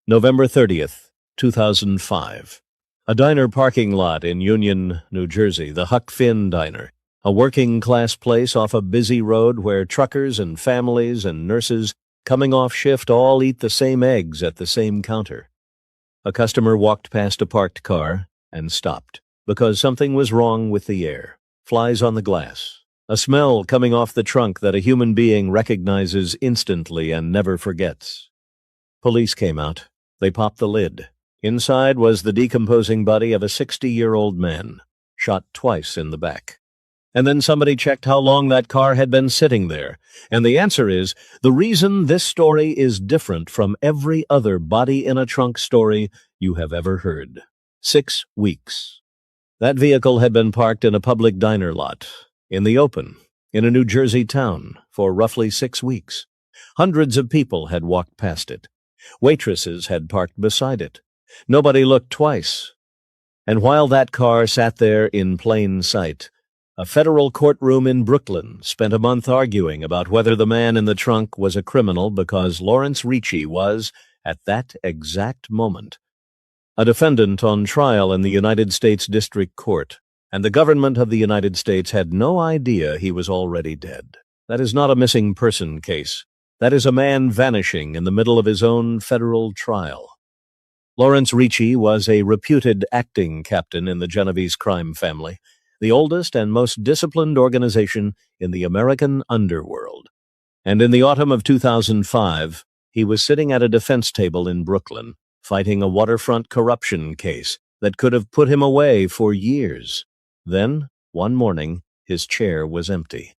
November 30th, 2005. A diner parking lot in Union, New Jersey, the Huck Finn Diner, a working-class place off a busy road where truckers and families and nurses coming off shift all eat the same eggs at the same counter. A customer walked past a parked car and stopped because something was wrong with the air. Flies on the glass. A smell coming off the trunk that a human being recognizes instantly and never forgets. Police came out. They popped the lid. Inside was the decomposing body of a 60-year-old man, shot twice in the back. And then somebody checked how long that car had been sitting there. And the answer is, the reason this story is different from every other body-in-a-trunk story you have ever heard. 6 weeks. That vehicle had been parked in a public diner lot, in the open, in a New Jersey town, for roughly 6 weeks. Hundreds of people had walked past it. Waitresses had parked beside it. Nobody looked twice. And while that car sat there in plain sight, a federal courtroom in Brooklyn spent a month arguing about whether the man in the trunk was a criminal because Lawrence Ricci was, at that exact moment, a defendant on trial in the United States District Court, and the government of the United States had no idea he was already dead. That is not a missing person case. That is a man vanishing in the middle of his own federal trial. Lawrence Ricci was a reputed acting captain in the Genovese crime family, the oldest and most disciplined organization in the American underworld. And in the autumn of 2005, he was sitting at a defense table in Brooklyn, fighting a waterfront corruption case that could have put him away for years. Then, one morning, his chair was empty.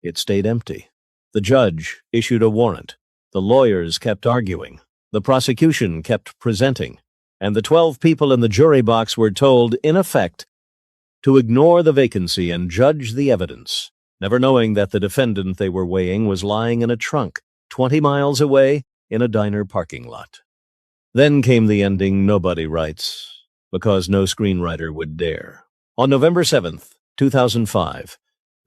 It stayed empty. The judge issued a warrant. The lawyers kept arguing. The prosecution kept presenting. And the 12 people in the jury box were told, in effect, to ignore the vacancy and judge the evidence, never knowing that the defendant they were weighing was lying in a trunk 20 miles away in a diner parking lot. Then came the ending nobody writes, because no screenwriter would dare. On November 7th, 2005,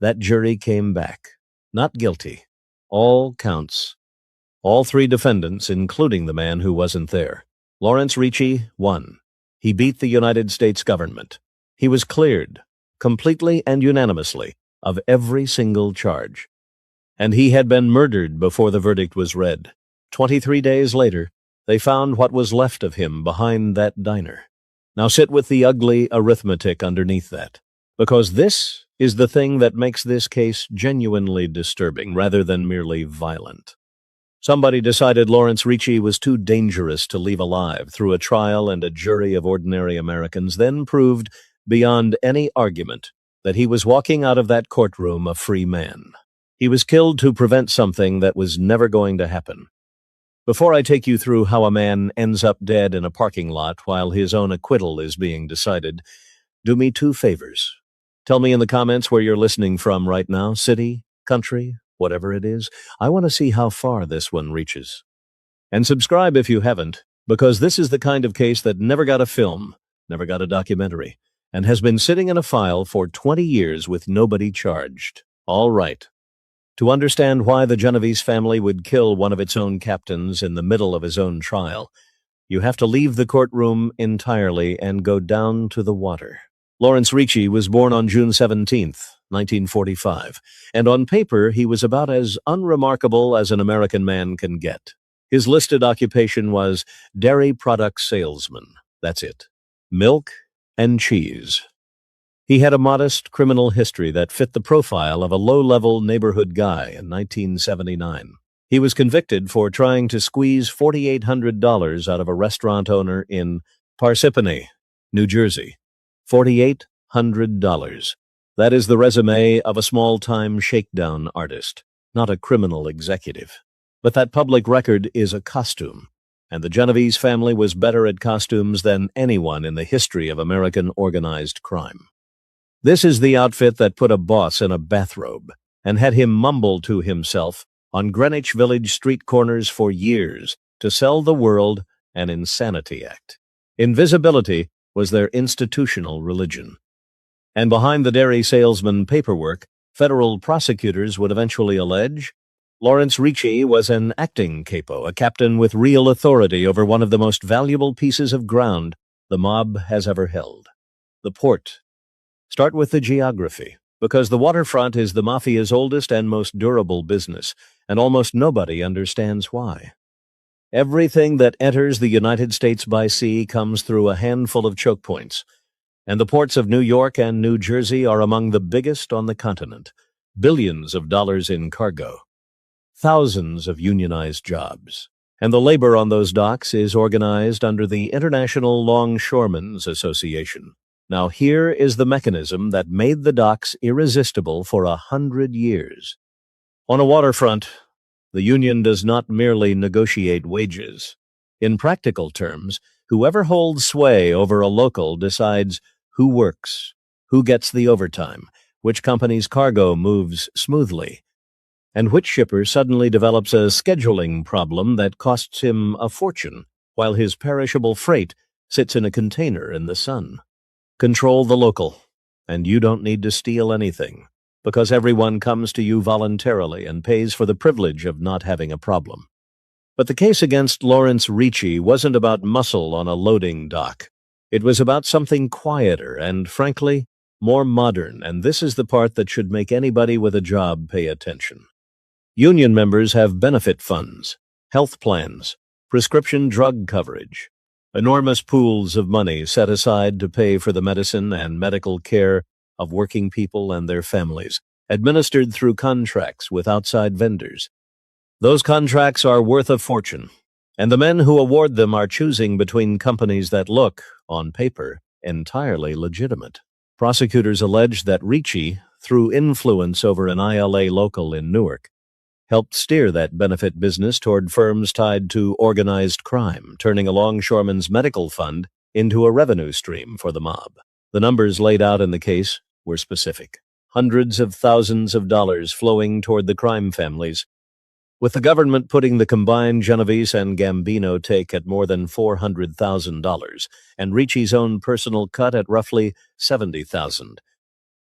that jury came back. Not guilty. All counts. All 3 defendants, including the man who wasn't there. Lawrence Ricci won. He beat the United States government. He was cleared, completely and unanimously, of every single charge. And he had been murdered before the verdict was read. 23 days later, they found what was left of him behind that diner. Now sit with the ugly arithmetic underneath that, because this is the thing that makes this case genuinely disturbing rather than merely violent. Somebody decided Lawrence Ricci was too dangerous to leave alive through a trial, and a jury of ordinary Americans then proved, beyond any argument, that he was walking out of that courtroom a free man. He was killed to prevent something that was never going to happen. Before I take you through how a man ends up dead in a parking lot while his own acquittal is being decided, do me 2 favors. Tell me in the comments where you're listening from right now, city, country, whatever it is. I want to see how far this one reaches. And subscribe if you haven't, because this is the kind of case that never got a film, never got a documentary, and has been sitting in a file for 20 years with nobody charged. All right. To understand why the Genovese family would kill one of its own captains in the middle of his own trial, you have to leave the courtroom entirely and go down to the water. Lawrence Ricci was born on June 17, 1945, and on paper he was about as unremarkable as an American man can get. His listed occupation was dairy product salesman. That's it. Milk and cheese. He had a modest criminal history that fit the profile of a low-level neighborhood guy in 1979. He was convicted for trying to squeeze $4,800 out of a restaurant owner in Parsippany, New Jersey. $4,800. That is the resume of a small-time shakedown artist, not a criminal executive. But that public record is a costume, and the Genovese family was better at costumes than anyone in the history of American organized crime. This is the outfit that put a boss in a bathrobe and had him mumble to himself on Greenwich Village street corners for years to sell the world an insanity act. Invisibility was their institutional religion. And behind the dairy salesman paperwork, federal prosecutors would eventually allege Lawrence Ricci was an acting capo, a captain with real authority over one of the most valuable pieces of ground the mob has ever held, the port. Start with the geography, because the waterfront is the mafia's oldest and most durable business, and almost nobody understands why. Everything that enters the United States by sea comes through a handful of choke points, and the ports of New York and New Jersey are among the biggest on the continent. Billions of dollars in cargo, thousands of unionized jobs, and the labor on those docks is organized under the International Longshoremen's Association. Now here is the mechanism that made the docks irresistible for 100 years. On a waterfront, the union does not merely negotiate wages. In practical terms, whoever holds sway over a local decides who works, who gets the overtime, which company's cargo moves smoothly, and which shipper suddenly develops a scheduling problem that costs him a fortune while his perishable freight sits in a container in the sun. Control the local, and you don't need to steal anything, because everyone comes to you voluntarily and pays for the privilege of not having a problem. But the case against Lawrence Ricci wasn't about muscle on a loading dock. It was about something quieter and, frankly, more modern, and this is the part that should make anybody with a job pay attention. Union members have benefit funds, health plans, prescription drug coverage, enormous pools of money set aside to pay for the medicine and medical care of working people and their families, administered through contracts with outside vendors. Those contracts are worth a fortune, and the men who award them are choosing between companies that look, on paper, entirely legitimate. Prosecutors allege that Ricci, through influence over an ILA local in Newark, helped steer that benefit business toward firms tied to organized crime, turning a longshoreman's medical fund into a revenue stream for the mob. The numbers laid out in the case were specific. Hundreds of thousands of dollars flowing toward the crime families, with the government putting the combined Genovese and Gambino take at more than $400,000, and Ricci's own personal cut at roughly $70,000.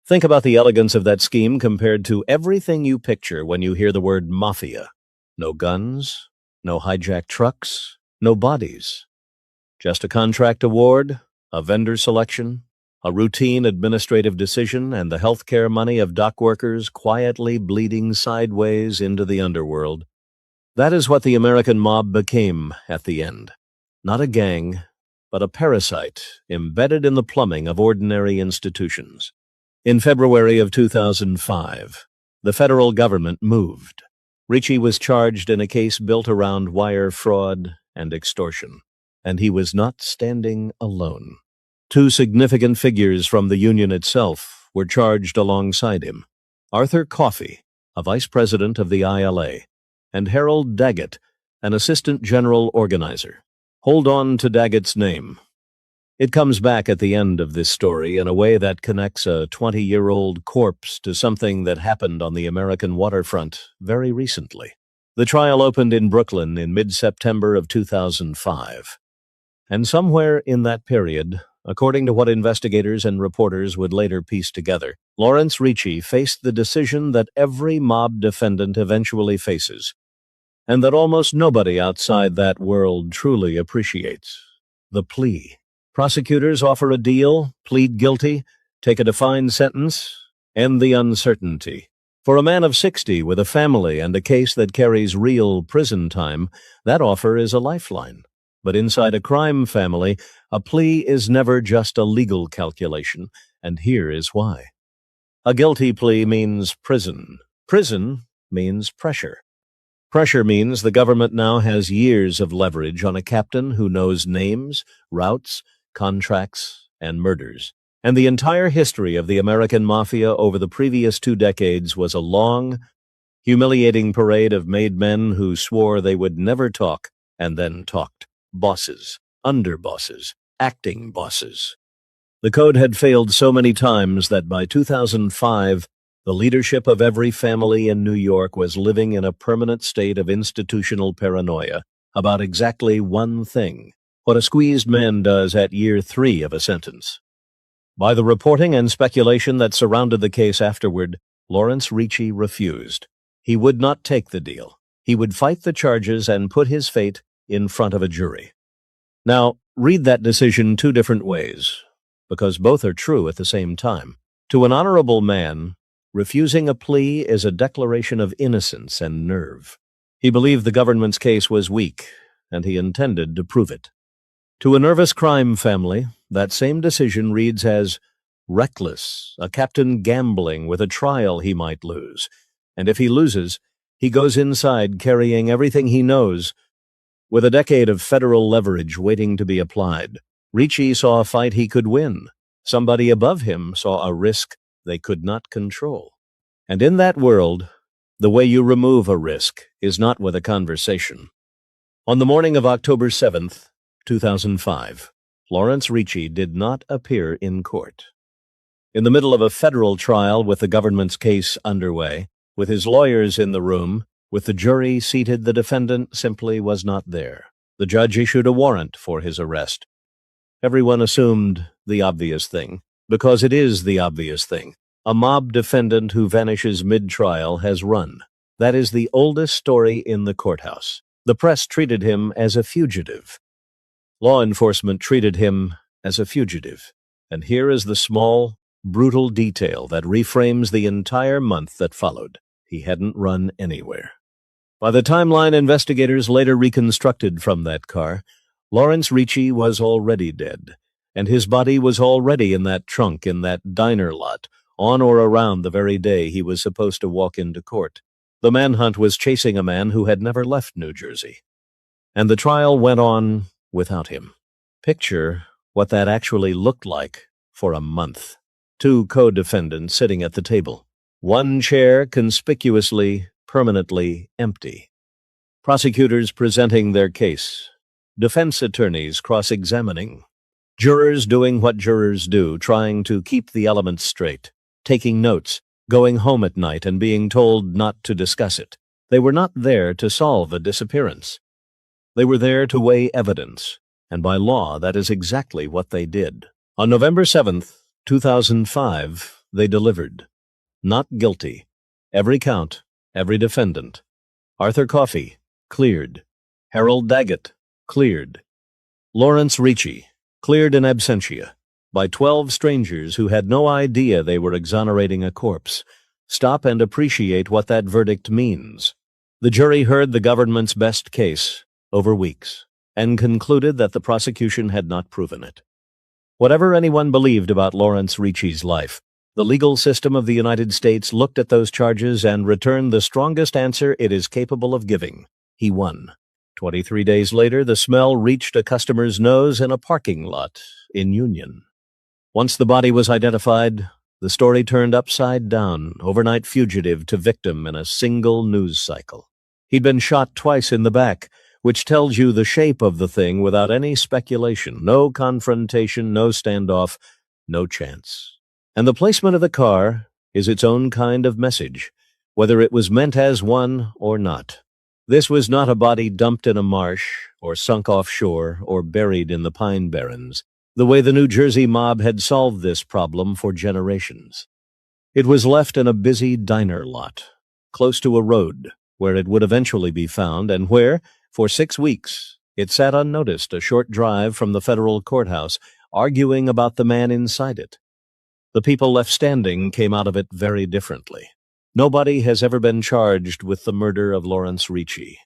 Think about the elegance of that scheme compared to everything you picture when you hear the word mafia. No guns, no hijacked trucks, no bodies. Just a contract award, a vendor selection, a routine administrative decision, and the healthcare money of dock workers quietly bleeding sideways into the underworld. That is what the American mob became at the end. Not a gang, but a parasite embedded in the plumbing of ordinary institutions. In February of 2005, the federal government moved. Ricci was charged in a case built around wire fraud and extortion, and he was not standing alone. Two significant figures from the union itself were charged alongside him: Arthur Kawfee, a vice president of the ILA, and Harold Daggett, an assistant general organizer. Hold on to Daggett's name. It comes back at the end of this story in a way that connects a 20-year-old corpse to something that happened on the American waterfront very recently. The trial opened in Brooklyn in mid-September of 2005. And somewhere in that period, according to what investigators and reporters would later piece together, Lawrence Ricci faced the decision that every mob defendant eventually faces, and that almost nobody outside that world truly appreciates: the plea. Prosecutors offer a deal, plead guilty, take a defined sentence, end the uncertainty. For a man of 60 with a family and a case that carries real prison time, that offer is a lifeline. But inside a crime family, a plea is never just a legal calculation, and here is why. A guilty plea means prison. Prison means pressure. Pressure means the government now has years of leverage on a captain who knows names, routes, contracts, and murders. And the entire history of the American Mafia over the previous 2 decades was a long, humiliating parade of made men who swore they would never talk and then talked. Bosses, underbosses, acting bosses. The code had failed so many times that by 2005, the leadership of every family in New York was living in a permanent state of institutional paranoia about exactly one thing: what a squeezed man does at year 3 of a sentence. By the reporting and speculation that surrounded the case afterward, Lawrence Ricci refused. He would not take the deal. He would fight the charges and put his fate in front of a jury. Now, read that decision two different ways, because both are true at the same time. To an honorable man, refusing a plea is a declaration of innocence and nerve. He believed the government's case was weak, and he intended to prove it. To a nervous crime family, that same decision reads as reckless, a captain gambling with a trial he might lose. And if he loses, he goes inside carrying everything he knows. With a decade of federal leverage waiting to be applied, Ricci saw a fight he could win. Somebody above him saw a risk they could not control. And in that world, the way you remove a risk is not with a conversation. On the morning of October 7th, 2005, Lawrence Ricci did not appear in court. In the middle of a federal trial with the government's case underway, with his lawyers in the room, with the jury seated, the defendant simply was not there. The judge issued a warrant for his arrest. Everyone assumed the obvious thing, because it is the obvious thing. A mob defendant who vanishes mid-trial has run. That is the oldest story in the courthouse. The press treated him as a fugitive. Law enforcement treated him as a fugitive. And here is the small, brutal detail that reframes the entire month that followed. He hadn't run anywhere. By the timeline investigators later reconstructed from that car, Lawrence Ricci was already dead, and his body was already in that trunk in that diner lot, on or around the very day he was supposed to walk into court. The manhunt was chasing a man who had never left New Jersey. And the trial went on without him. Picture what that actually looked like for a month. Two co-defendants sitting at the table. One chair conspicuously, permanently empty. Prosecutors presenting their case. Defense attorneys cross-examining. Jurors doing what jurors do, trying to keep the elements straight. Taking notes, going home at night and being told not to discuss it. They were not there to solve a disappearance. They were there to weigh evidence, and by law that is exactly what they did. On November 7th, 2005, they delivered. Not guilty. Every count, every defendant. Arthur Kawfee, cleared. Harold Daggett, cleared. Lawrence Ricci, cleared in absentia, by 12 strangers who had no idea they were exonerating a corpse. Stop and appreciate what that verdict means. The jury heard the government's best case over weeks and concluded that the prosecution had not proven it. Whatever anyone believed about Lawrence Ricci's life, the legal system of the United States looked at those charges and returned the strongest answer it is capable of giving. He won. 23 days later, the smell reached a customer's nose in a parking lot in Union. Once the body was identified, the story turned upside down, overnight fugitive to victim in a single news cycle. He'd been shot twice in the back, which tells you the shape of the thing without any speculation, no confrontation, no standoff, no chance. And the placement of the car is its own kind of message, whether it was meant as one or not. This was not a body dumped in a marsh, or sunk offshore, or buried in the pine barrens, the way the New Jersey mob had solved this problem for generations. It was left in a busy diner lot, close to a road, where it would eventually be found, and where, for 6 weeks, it sat unnoticed a short drive from the federal courthouse, arguing about the man inside it. The people left standing came out of it very differently. Nobody has ever been charged with the murder of Lawrence Ricci.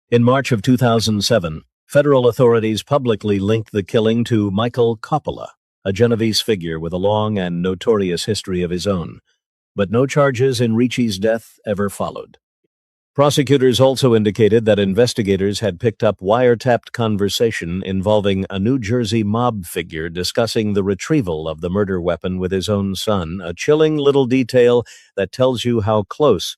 In March of 2007, federal authorities publicly linked the killing to Michael Coppola, a Genovese figure with a long and notorious history of his own. But no charges in Ricci's death ever followed. Prosecutors also indicated that investigators had picked up wiretapped conversation involving a New Jersey mob figure discussing the retrieval of the murder weapon with his own son, a chilling little detail that tells you how close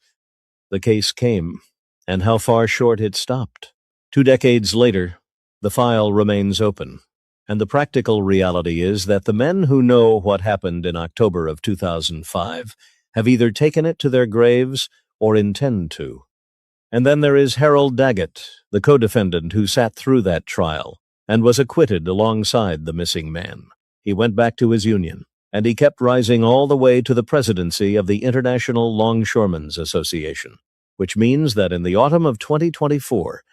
the case came and how far short it stopped. 2 decades later, the file remains open, and the practical reality is that the men who know what happened in October of 2005 have either taken it to their graves or intend to. And then there is Harold Daggett, the co-defendant who sat through that trial and was acquitted alongside the missing man. He went back to his union, and he kept rising all the way to the presidency of the International Longshoremen's Association. which means that in the autumn of 2024,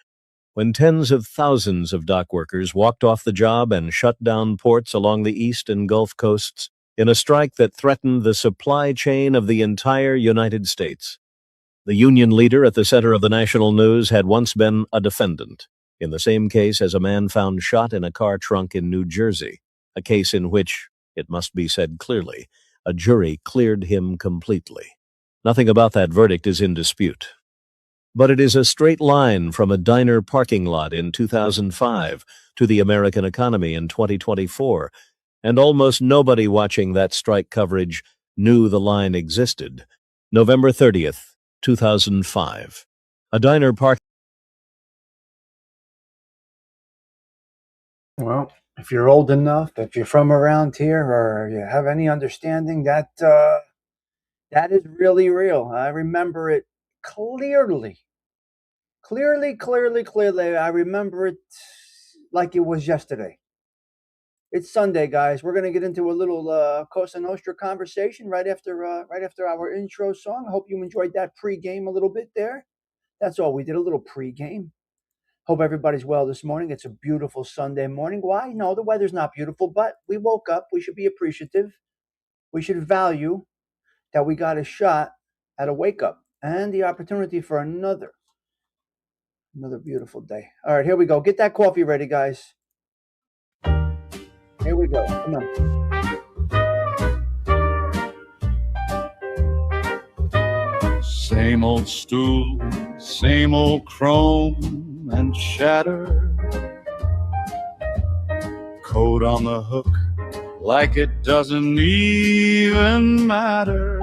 when tens of thousands of dock workers walked off the job and shut down ports along the east and Gulf coasts in a strike that threatened the supply chain of the entire United States. The union leader at the center of the national news had once been a defendant, in the same case as a man found shot in a car trunk in New Jersey, a case in which, it must be said clearly, a jury cleared him completely. Nothing about that verdict is in dispute. But it is a straight line from a diner parking lot in 2005 to the American economy in 2024, and almost nobody watching that strike coverage knew the line existed. November 30th, 2005. A diner park. Well, if you're old enough, if you're from around here, or you have any understanding that that is really real. I remember it clearly. Clearly. I remember it like it was yesterday. It's Sunday, guys. We're gonna get into a little Cosa Nostra conversation right after our intro song. I hope you enjoyed that pregame a little bit there. That's all. We did a little pregame. Hope everybody's well this morning. It's a beautiful Sunday morning. Why? No, the weather's not beautiful, but we woke up. We should be appreciative. We should value that we got a shot at a wake up and the opportunity for another beautiful day. All right, here we go. Get that coffee ready, guys. Here we go. Come on. Same old stool, same old chrome and shatter. Coat on the hook like it doesn't even matter.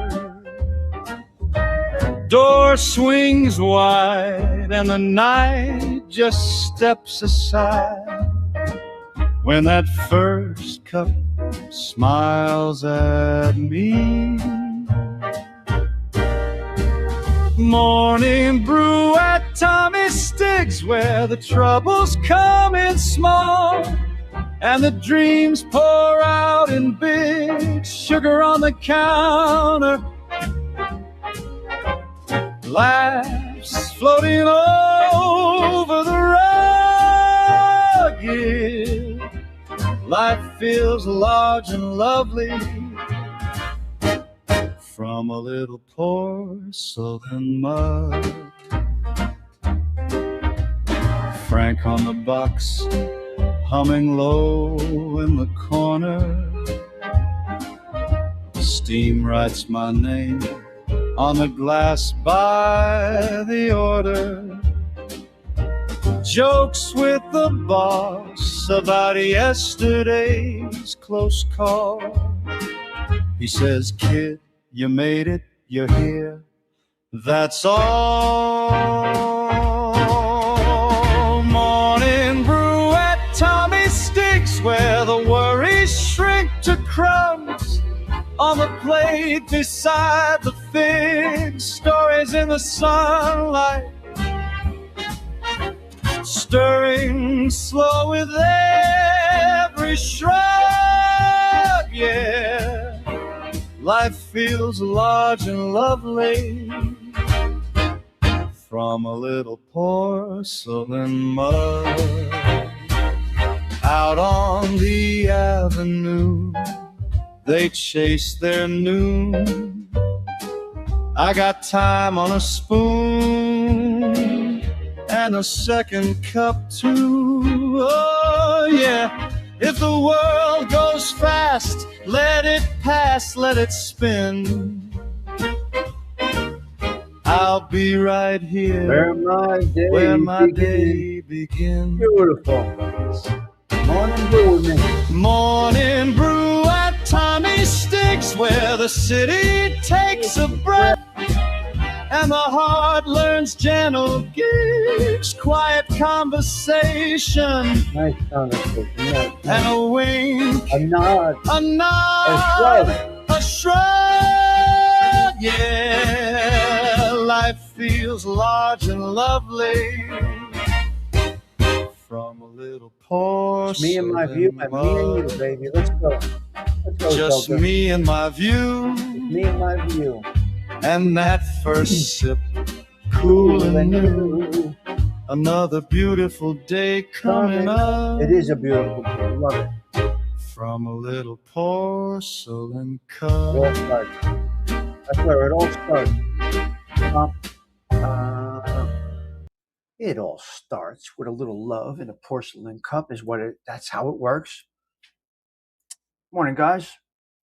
Door swings wide and the night just steps aside when that first cup smiles at me. Morning brew at Tommy Stigs, where the troubles come in small and the dreams pour out in big. Sugar on the counter, laughs floating over the rugged. Life feels large and lovely from a little porcelain mug. Frank on the box, humming low in the corner. Steam writes my name on the glass by the order. Jokes with the boss about yesterday's close call. He says, kid, you made it, you're here, that's all. Morning brew at Tommy Stigs, where the worries shrink to crumbs on the plate beside the figs. Stories in the sunlight, stirring slow with every shrug, yeah. Life feels large and lovely from a little porcelain mug. Out on the avenue, they chase their noon. I got time on a spoon and a second cup too. Oh yeah, if the world goes fast, let it pass, let it spin. I'll be right here where my day begins. Beautiful. Morning brew with me. Morning brew at Tommy Stigs, where the city takes a breath and the heart learns gentle gigs, quiet conversation, Nice conversation. Nice. and a wink, A nod. a nod, a shrug, yeah. Life feels large and lovely from a little porcelain Me and my view, and me and you, baby. Let's go. Let's go. Just Joker. me and my view, Me and my view. and that first sip cool and new. Another beautiful day coming up. It is a beautiful day. Love it. From a little porcelain It all cup. starts. That's where it all starts. It all starts with a little love in a porcelain cup. That's how it works. Morning, guys.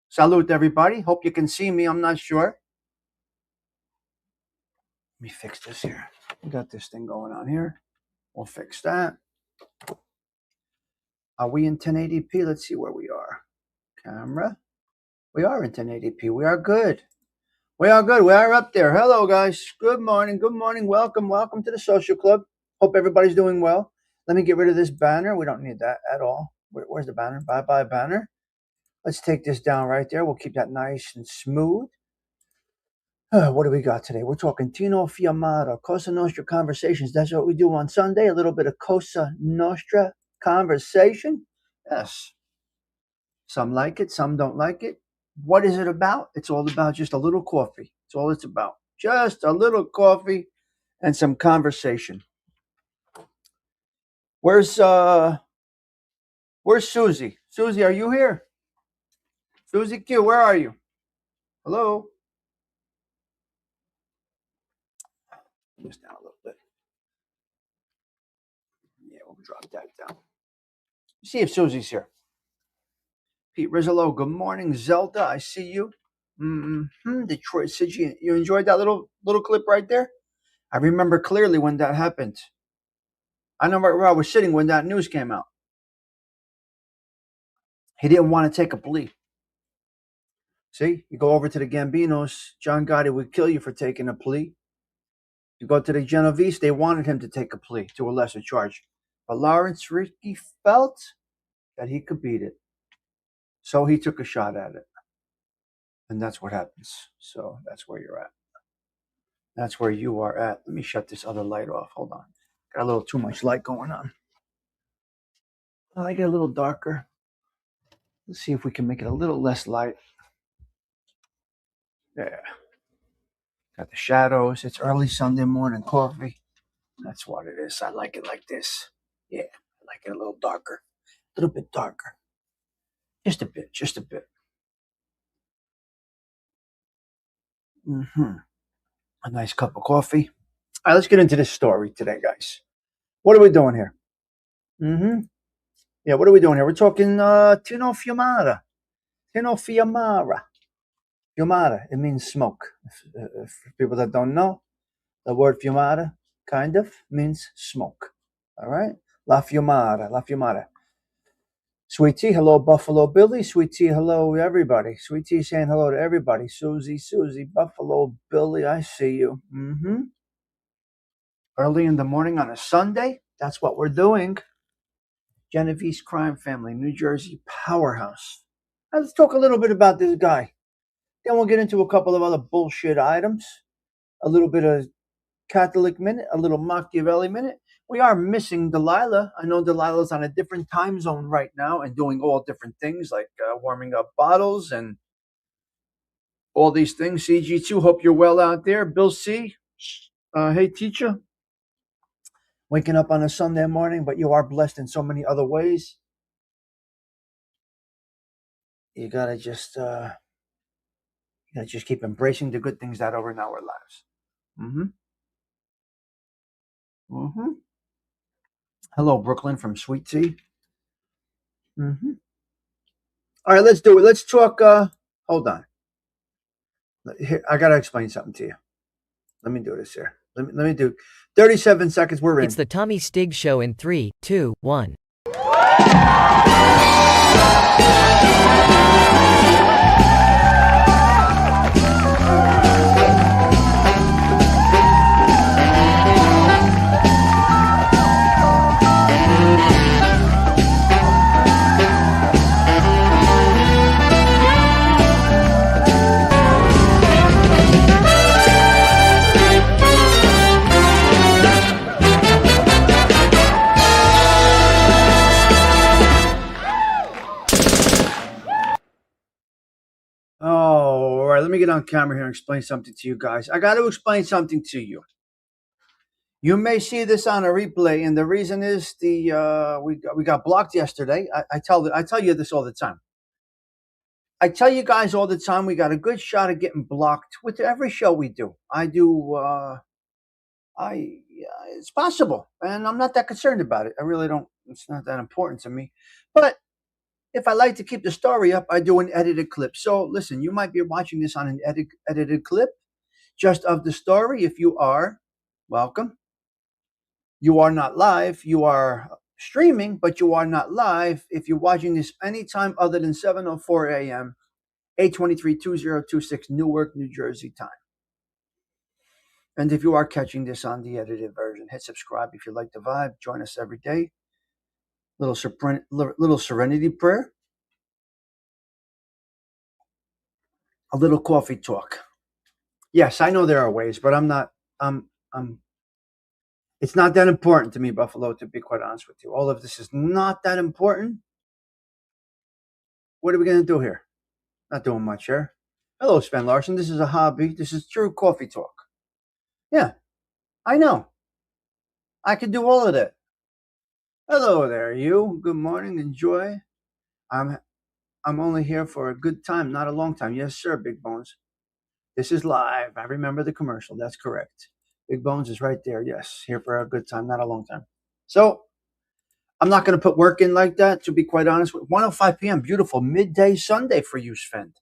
Salute, everybody. Hope you can see me. I'm not sure. Let me fix this here. We got this thing going on here. We'll fix that. Are we in 1080p? Let's see where we are. Camera. We are in 1080p. We are good. We are good. We are up there. Hello, guys. Good morning. Good morning. Welcome. Welcome to the social club. Hope everybody's doing well. Let me get rid of this banner. We don't need that at all. Where's the banner? Bye-bye banner. Let's take this down right there. We'll keep that nice and smooth. What do we got today? We're talking Tino Fiumara-Cosa Nostra conversations. That's what we do on Sunday. A little bit of Cosa Nostra conversation. Yes. Some like it. Some don't like it. What is it about? It's all about just a little coffee. That's all it's about. Just a little coffee and some conversation. Where's Susie? Susie, are you here? Susie Q, where are you? Hello? This down a little bit. Yeah, we'll drop that down. See if Susie's here. Pete Rizzolo, good morning. Zelda, I see you. Detroit City, you enjoyed that little clip right there? I remember clearly when that happened. I know where I was sitting when that news came out. He didn't want to take a plea. See, you go over to the Gambinos, John Gotti would kill you for taking a plea. You go to the Genovese, they wanted him to take a plea to a lesser charge. But Lawrence Ricky felt that he could beat it. So he took a shot at it. And that's what happens. So that's where you're at. That's where you are at. Let me shut this other light off. Hold on. Got a little too much light going on. I like it a little darker. Let's see if we can make it a little less light. There. Got the shadows. It's early Sunday morning coffee. That's what it is. I like it like this. Yeah, I like it a little darker. A little bit darker. Just a bit. Just a bit. A nice cup of coffee. All right, let's get into this story today, guys. What are we doing here? Yeah, what are we doing here? We're talking Tino Fiumara. Tino Fiumara. Fiumara, it means smoke. If people that don't know, the word Fiumara kind of means smoke. All right? La Fiumara, La Fiumara. Sweet Tea, hello, Buffalo Billy. Sweet Tea, hello, everybody. Sweet Tea saying hello to everybody. Susie, Buffalo Billy, I see you. Early in the morning on a Sunday, that's what we're doing. Genovese crime family, New Jersey powerhouse. Now, let's talk a little bit about this guy. Then we'll get into a couple of other bullshit items. A little bit of Catholic minute, a little Machiavelli minute. We are missing Delilah. I know Delilah's on a different time zone right now and doing all different things like warming up bottles and all these things. CG2, hope you're well out there. Bill C, hey teacher. Waking up on a Sunday morning, but you are blessed in so many other ways. You gotta just keep embracing the good things that are in our lives. Hello, Brooklyn from Sweet Tea. All right, let's do it. Let's talk. Hold on. Here, I gotta explain something to you. Let me do this here. Let me do 37 seconds. We're in. It's the Tommy Stigs Show in 3, 2, 1. All right, let me get on camera here and explain something to you guys. I got to explain something to you. You may see this on a replay, and the reason is we got blocked yesterday. I tell you this all the time. I tell you guys all the time we got a good shot of getting blocked with every show we do. It's possible, and I'm not that concerned about it. I really don't. It's not that important to me. But if I like to keep the story up, I do an edited clip. So listen, you might be watching this on an edited clip just of the story. If you are, welcome. You are not live. You are streaming, but you are not live. If you're watching this anytime other than 7:04 a.m., 823-2026 Newark, New Jersey time. And if you are catching this on the edited version, hit subscribe if you like the vibe. Join us every day. Little serenity prayer. A little coffee talk. Yes, I know there are ways, but it's not that important to me, Buffalo, to be quite honest with you. All of this is not that important. What are we going to do here? Not doing much here. Hello, Sven Larson. This is a hobby. This is true coffee talk. Yeah, I know. I can do all of that. Hello there, you. Good morning. Enjoy. I'm only here for a good time, not a long time. Yes, sir, Big Bones. This is live. I remember the commercial. That's correct. Big Bones is right there. Yes, here for a good time, not a long time. So I'm not going to put work in like that, to be quite honest. 1:05 p.m., beautiful midday Sunday for you, Sven.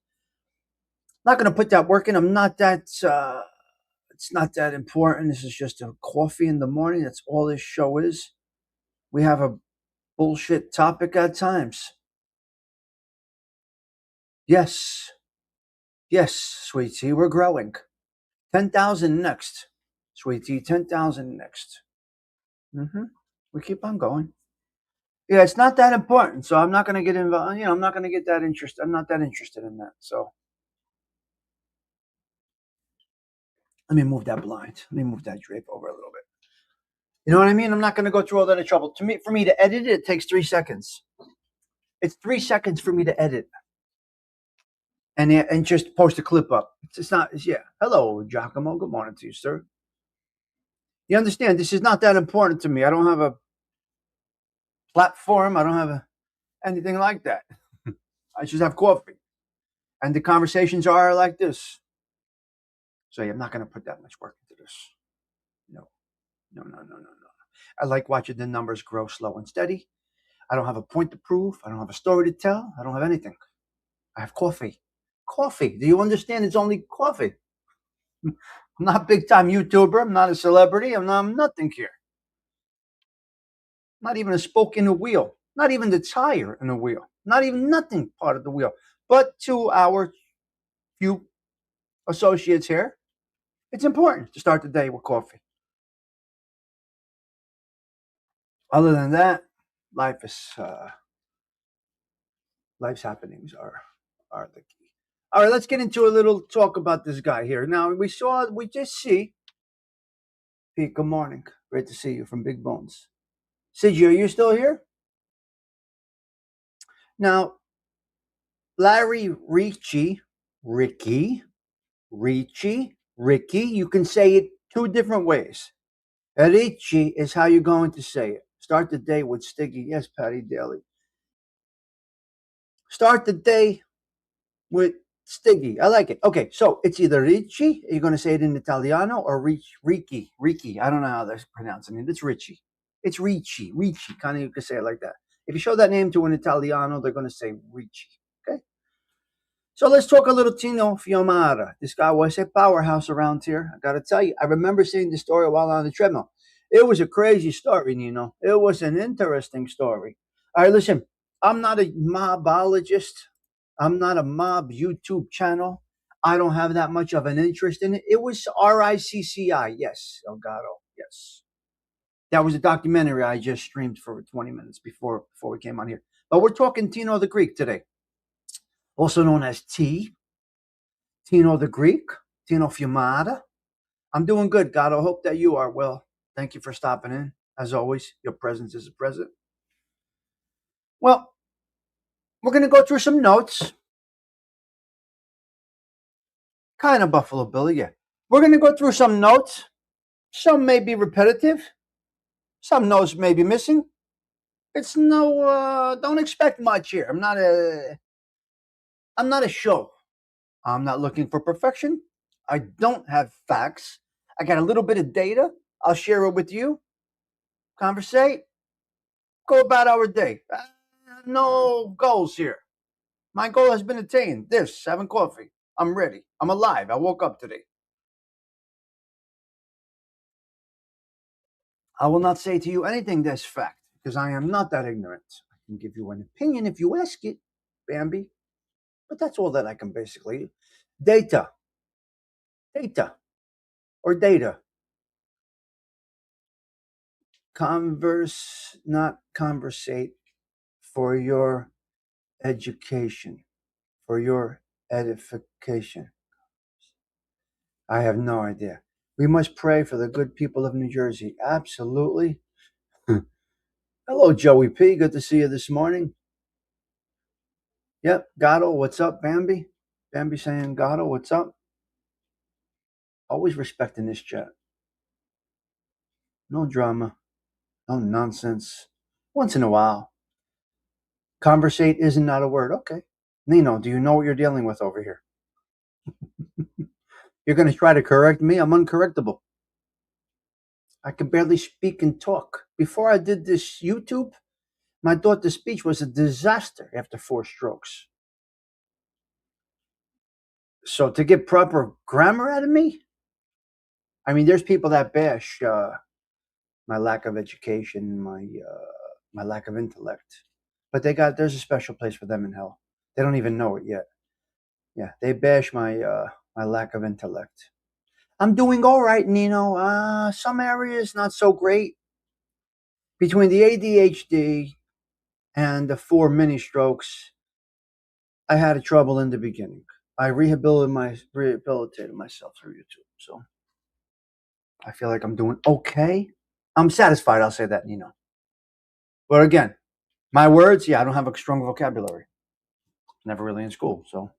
Not going to put that work in. I'm not that. It's not that important. This is just a coffee in the morning. That's all this show is. We have a bullshit topic at times. Yes, sweetie, we're growing. 10,000 next, sweetie. 10,000 next. We keep on going. Yeah, it's not that important, so I'm not going to get involved. I'm not going to get that interested. I'm not that interested in that. So let me move that blind. Let me move that drape over a little bit. You know what I mean? I'm not going to go through all that trouble. For me to edit it takes 3 seconds. It's 3 seconds for me to edit and just post a clip up. It's not. Yeah. Hello, Giacomo. Good morning to you, sir. You understand? This is not that important to me. I don't have a platform. I don't have anything like that. I just have coffee, and the conversations are like this. So yeah, I'm not going to put that much work into this. No. I like watching the numbers grow slow and steady. I don't have a point to prove. I don't have a story to tell. I don't have anything. I have coffee. Coffee. Do you understand? It's only coffee. I'm not a big-time YouTuber. I'm not a celebrity. I'm nothing here. Not even a spoke in a wheel. Not even the tire in a wheel. Not even nothing part of the wheel. But to our few associates here, it's important to start the day with coffee. Other than that, life's happenings are the key. All right, let's get into a little talk about this guy here. Now, we just see Pete, good morning. Great to see you from Big Bones. Sigi, are you still here? Now, Larry Ricky, you can say it 2 different ways. Ricci is how you're going to say it. Start the day with Stiggy. Yes, Patty Daly. Start the day with Stiggy. I like it. Okay, so it's either Ricci, you're going to say it in Italiano, or Ricky. I don't know how they're pronouncing it. It's Ricci. It's Ricci. Kind of, you can say it like that. If you show that name to an Italiano, they're going to say Ricci. Okay? So let's talk a little Tino Fiumara. This guy was a powerhouse around here. I got to tell you, I remember seeing the story while on the treadmill. It was a crazy story, Nino. It was an interesting story. All right, listen, I'm not a mobologist. I'm not a mob YouTube channel. I don't have that much of an interest in it. It was RICCI. Yes, Elgato. Yes. That was a documentary I just streamed for 20 minutes before we came on here. But we're talking Tino the Greek today. Also known as Tino the Greek, Tino Fiumara. I'm doing good, God. I hope that you are well. Thank you for stopping in. As always, your presence is a present. Well, we're going to go through some notes. Kind of Buffalo Billy, yeah. We're going to go through some notes, Some may be repetitive. Some notes may be missing. It's no, don't expect much here. I'm not a show. I'm not looking for perfection. I don't have facts. I got a little bit of data. I'll share it with you. Conversate. Go about our day. No goals here. My goal has been attained. Having coffee. I'm ready. I'm alive. I woke up today. I will not say to you anything that's fact, because I am not that ignorant. I can give you an opinion if you ask it, Bambi. But that's all that I can basically. Data. Data. Or data. Converse, not conversate, for your education, for your edification. I have no idea. We must pray for the good people of New Jersey. Absolutely. Hello, Joey P. Good to see you this morning. Yep, Gatto, what's up, Bambi? Bambi saying, Gatto, what's up? Always respecting this chat. No drama, no nonsense. Once in a while. Conversate isn't not a word. Okay. Nino, do you know what you're dealing with over here? You're going to try to correct me? I'm uncorrectable. I can barely speak and talk. Before I did this YouTube, my daughter's speech was a disaster after 4 strokes. So to get proper grammar out of me, I mean, there's people that bash my lack of education, my lack of intellect, but there's a special place for them in hell. They don't even know it yet. Yeah, they bash my lack of intellect. I'm doing all right, Nino. Some areas not so great. Between the ADHD and the 4 mini strokes, I had trouble in the beginning. I rehabilitated myself through YouTube, so I feel like I'm doing okay. I'm satisfied, I'll say that, Nino. But again, my words, I don't have a strong vocabulary. Never really in school, so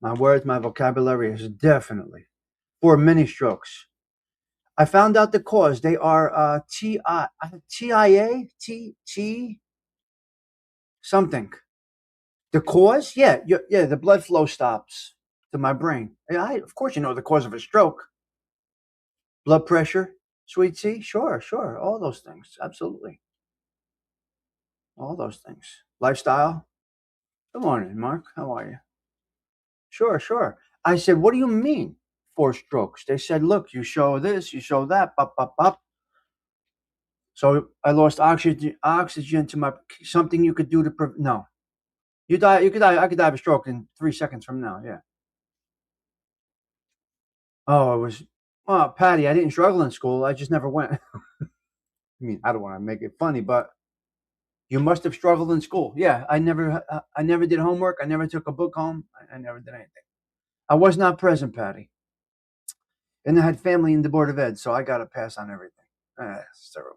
my words, my vocabulary is definitely 4 mini strokes. I found out the cause. They are TIA, something. The cause? Yeah, the blood flow stops to my brain. Of course, you know the cause of a stroke. Blood pressure, sweet tea, sure, all those things, absolutely. All those things. Lifestyle. Good morning, Mark. How are you? Sure. I said, what do you mean 4 strokes? They said, look, you show this, you show that, pop. So I lost oxygen to my, something you could do to, no. You could die, I could die of a stroke in 3 seconds from now, yeah. Oh, Patty, I didn't struggle in school, I just never went. I mean, I don't want to make it funny, but you must have struggled in school. Yeah, I never did homework, I never took a book home, I never did anything. I was not present, Patty. And I had family in the Board of Ed, so I got to pass on everything. It's terrible.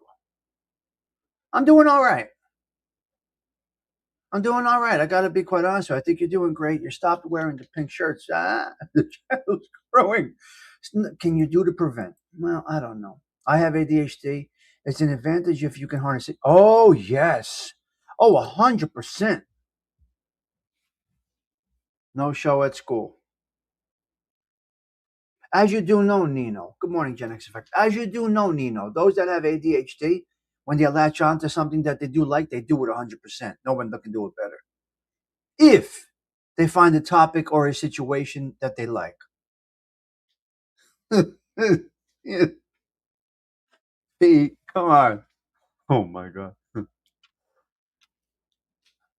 I'm doing all right. I got to be quite honest with you. I think you're doing great. You stopped wearing the pink shirts. The child's growing. Can you do to prevent? Well, I don't know. I have ADHD. It's an advantage if you can harness it. Oh, yes. Oh, 100%. No show at school. As you do know, Nino. Good morning, Gen X Effect. As you do know, Nino, those that have ADHD, when they latch on to something that they do like, they do it 100%. No one can do it better. If they find a topic or a situation that they like. Pete, come on. Oh, my God.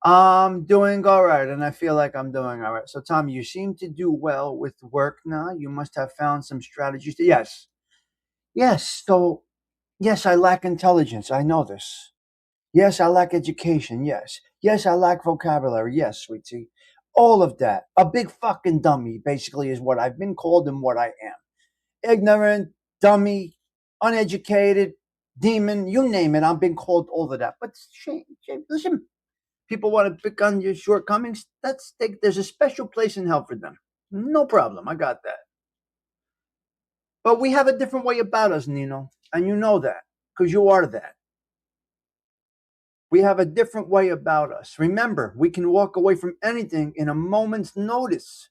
I'm doing all right, and I feel like I'm doing all right. So, Tommy, you seem to do well with work now. You must have found some strategies. Yes. So, yes, I lack intelligence. I know this. Yes, I lack education. Yes, I lack vocabulary. Yes, sweetie. All of that. A big fucking dummy, basically, is what I've been called and what I am. Ignorant, dummy, uneducated, demon, you name it. I've been called all of that. But shame, listen. People want to pick on your shortcomings. There's a special place in hell for them. No problem. I got that. But we have a different way about us, Nino. And you know that, because you are that. We have a different way about us. Remember, we can walk away from anything in a moment's notice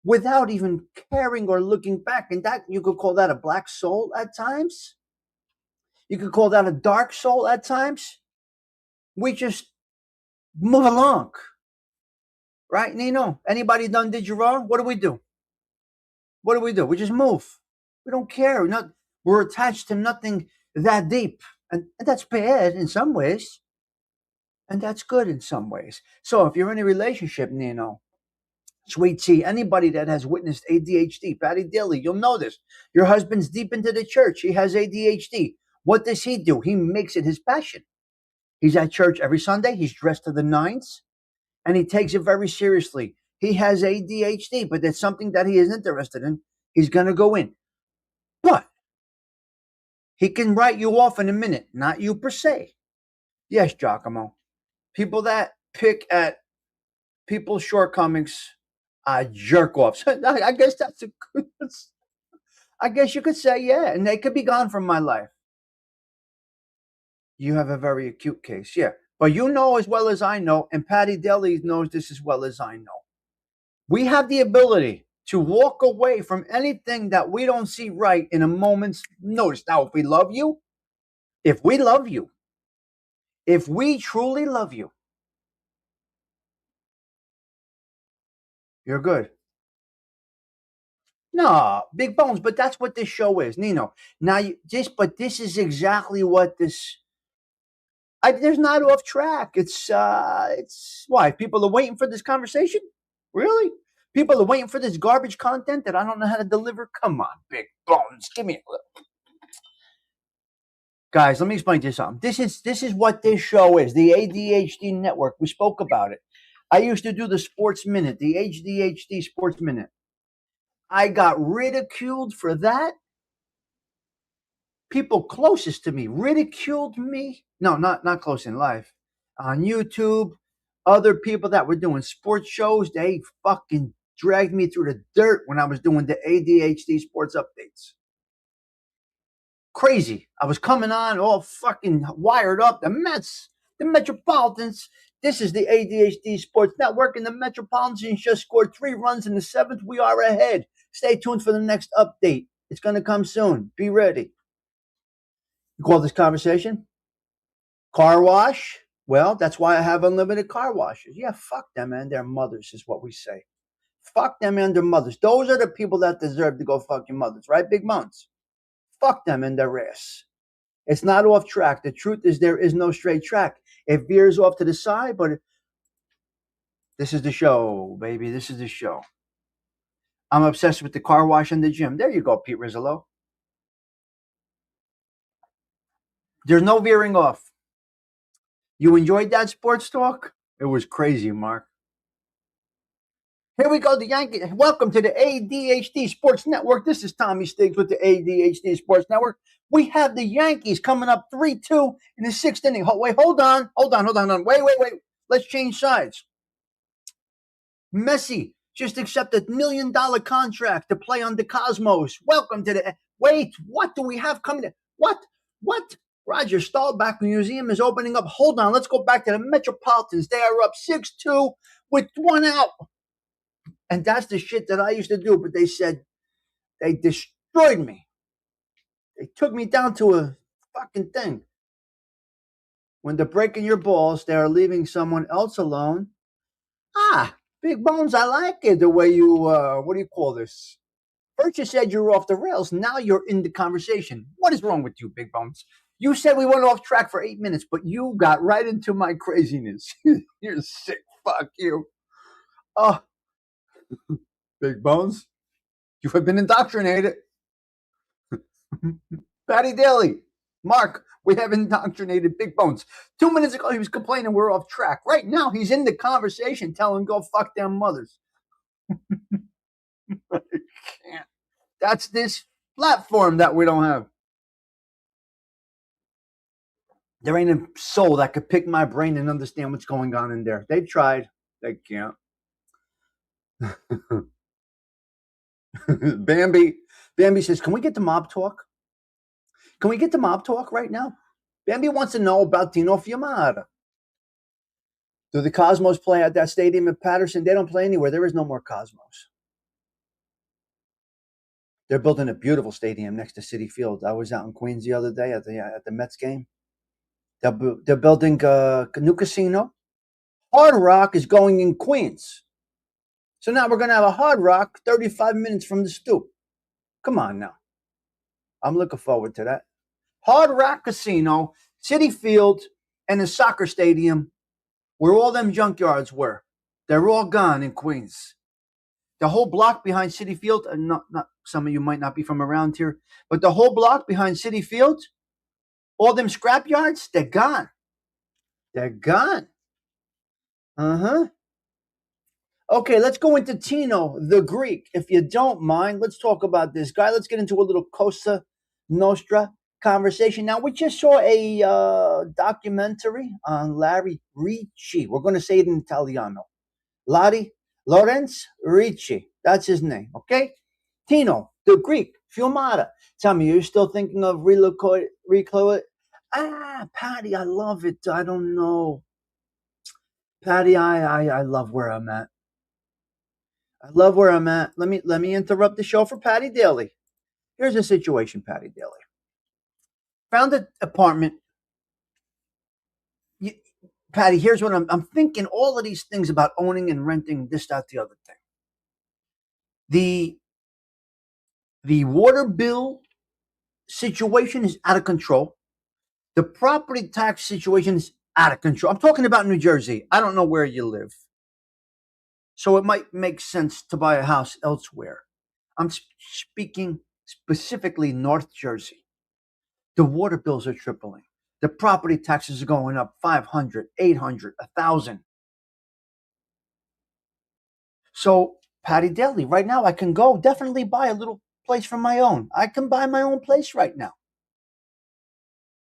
without even caring or looking back. And that, you could call that a black soul at times. You could call that a dark soul at times. We just move along. Right, Nino? Anybody done did you wrong? What do we do? What do we do? We just move. We don't care. We're attached to nothing that deep. And that's bad in some ways. And that's good in some ways. So if you're in a relationship, Nino, Sweet Tea, anybody that has witnessed ADHD, Patty Daly, you'll know this. Your husband's deep into the church. He has ADHD. What does he do? He makes it his passion. He's at church every Sunday. He's dressed to the nines. And he takes it very seriously. He has ADHD, but it's something that he is interested in. He's going to go in. But he can write you off in a minute, not you per se. Yes, Giacomo. People that pick at people's shortcomings are jerk-offs. I guess that's a good... I guess you could say, yeah, and they could be gone from my life. You have a very acute case, yeah. But you know as well as I know, and Patty Daly knows this as well as I know. We have the ability to walk away from anything that we don't see right in a moment's notice. Now, if we love you, if we truly love you, you're good. No, big bones, but that's what this show is, Nino. Now, but this is exactly what this... there's not off track. It's why people are waiting for this conversation. Really? People are waiting for this garbage content that I don't know how to deliver. Come on, big bones, give me a little. Guys, let me explain to you something. This is what this show is. The ADHD Network. We spoke about it. I used to do the Sports Minute, the ADHD Sports Minute. I got ridiculed for that. People closest to me ridiculed me. No, not close in life. On YouTube, other people that were doing sports shows, they fucking dragged me through the dirt when I was doing the ADHD sports updates. Crazy. I was coming on all fucking wired up. The Mets, the Metropolitans. This is the ADHD Sports Network, and the Metropolitans just scored 3 runs in the 7th. We are ahead. Stay tuned for the next update. It's going to come soon. Be ready. You call this conversation? Car wash? Well, that's why I have unlimited car washes. Yeah, fuck them and their mothers is what we say. Fuck them and their mothers. Those are the people that deserve to go fuck your mothers, right, Big Mounts? Fuck them and their ass. It's not off track. The truth is there is no straight track. It veers off to the side, but this is the show, baby. This is the show. I'm obsessed with the car wash and the gym. There you go, Pete Rizzolo. There's no veering off. You enjoyed that sports talk? It was crazy, Mark. Here we go, the Yankees. Welcome to the ADHD Sports Network. This is Tommy Stigs with the ADHD Sports Network. We have the Yankees coming up 3-2 in the 6th inning. Wait, hold on. Wait. Let's change sides. Messi just accepted $1 million contract to play on the Cosmos. Welcome to the... Wait, what do we have coming? What? Roger Staubach Museum is opening up. Hold on, let's go back to the Metropolitans. They are up 6-2 with 1 out. And that's the shit that I used to do, but they said they destroyed me. They took me down to a fucking thing. When they're breaking your balls, they are leaving someone else alone. Big Bones, I like it, the way you, what do you call this? First you said you were off the rails, now you're in the conversation. What is wrong with you, Big Bones? You said we went off track for 8 minutes, but you got right into my craziness. You're sick, fuck you. Oh, Big Bones, you have been indoctrinated. Patty Daly, Mark, we have indoctrinated Big Bones. 2 minutes ago, he was complaining we're off track. Right now, he's in the conversation telling go fuck their mothers. I can't. That's this platform that we don't have. There ain't a soul that could pick my brain and understand what's going on in there. They've tried. They can't. Bambi, Bambi says, can we get the mob talk? Can we get the mob talk right now? Bambi wants to know about Tino Fiumara. Do the Cosmos play at that stadium in Patterson? They don't play anywhere. There is no more Cosmos. They're building a beautiful stadium next to Citi Field. I was out in Queens the other day at the Mets game. They're building a new casino. Hard Rock is going in Queens. So now we're going to have a Hard Rock 35 minutes from the Stoop. Come on now. I'm looking forward to that. Hard Rock Casino, Citi Field, and a soccer stadium where all them junkyards were. They're all gone in Queens. The whole block behind Citi Field, not some of you might not be from around here, but the whole block behind Citi Field, all them scrap yards, they're gone. They're gone. Okay, let's go into Tino, the Greek. If you don't mind, let's talk about this guy. Let's get into a little Cosa Nostra conversation. Now, we just saw a documentary on Larry Ricci. We're going to say it in Italiano. Lorenz Ricci. That's his name, okay? Tino, the Greek, Fiumara. Tell me, you're still thinking of relocate? Patty, I love it. I don't know. Patty, I love where I'm at. I love where I'm at. Let me interrupt the show for Patty Daly. Here's the situation, Patty Daly. Found an apartment. Patty, here's what I'm thinking. All of these things about owning and renting, this, that, the other thing. The water bill situation is out of control. The property tax situation is out of control. I'm talking about New Jersey. I don't know where you live. So it might make sense to buy a house elsewhere. I'm speaking specifically North Jersey. The water bills are tripling. The property taxes are going up 500, 800, 1,000. So, Patty Daly, right now I can go definitely buy a little place for my own. I can buy my own place right now.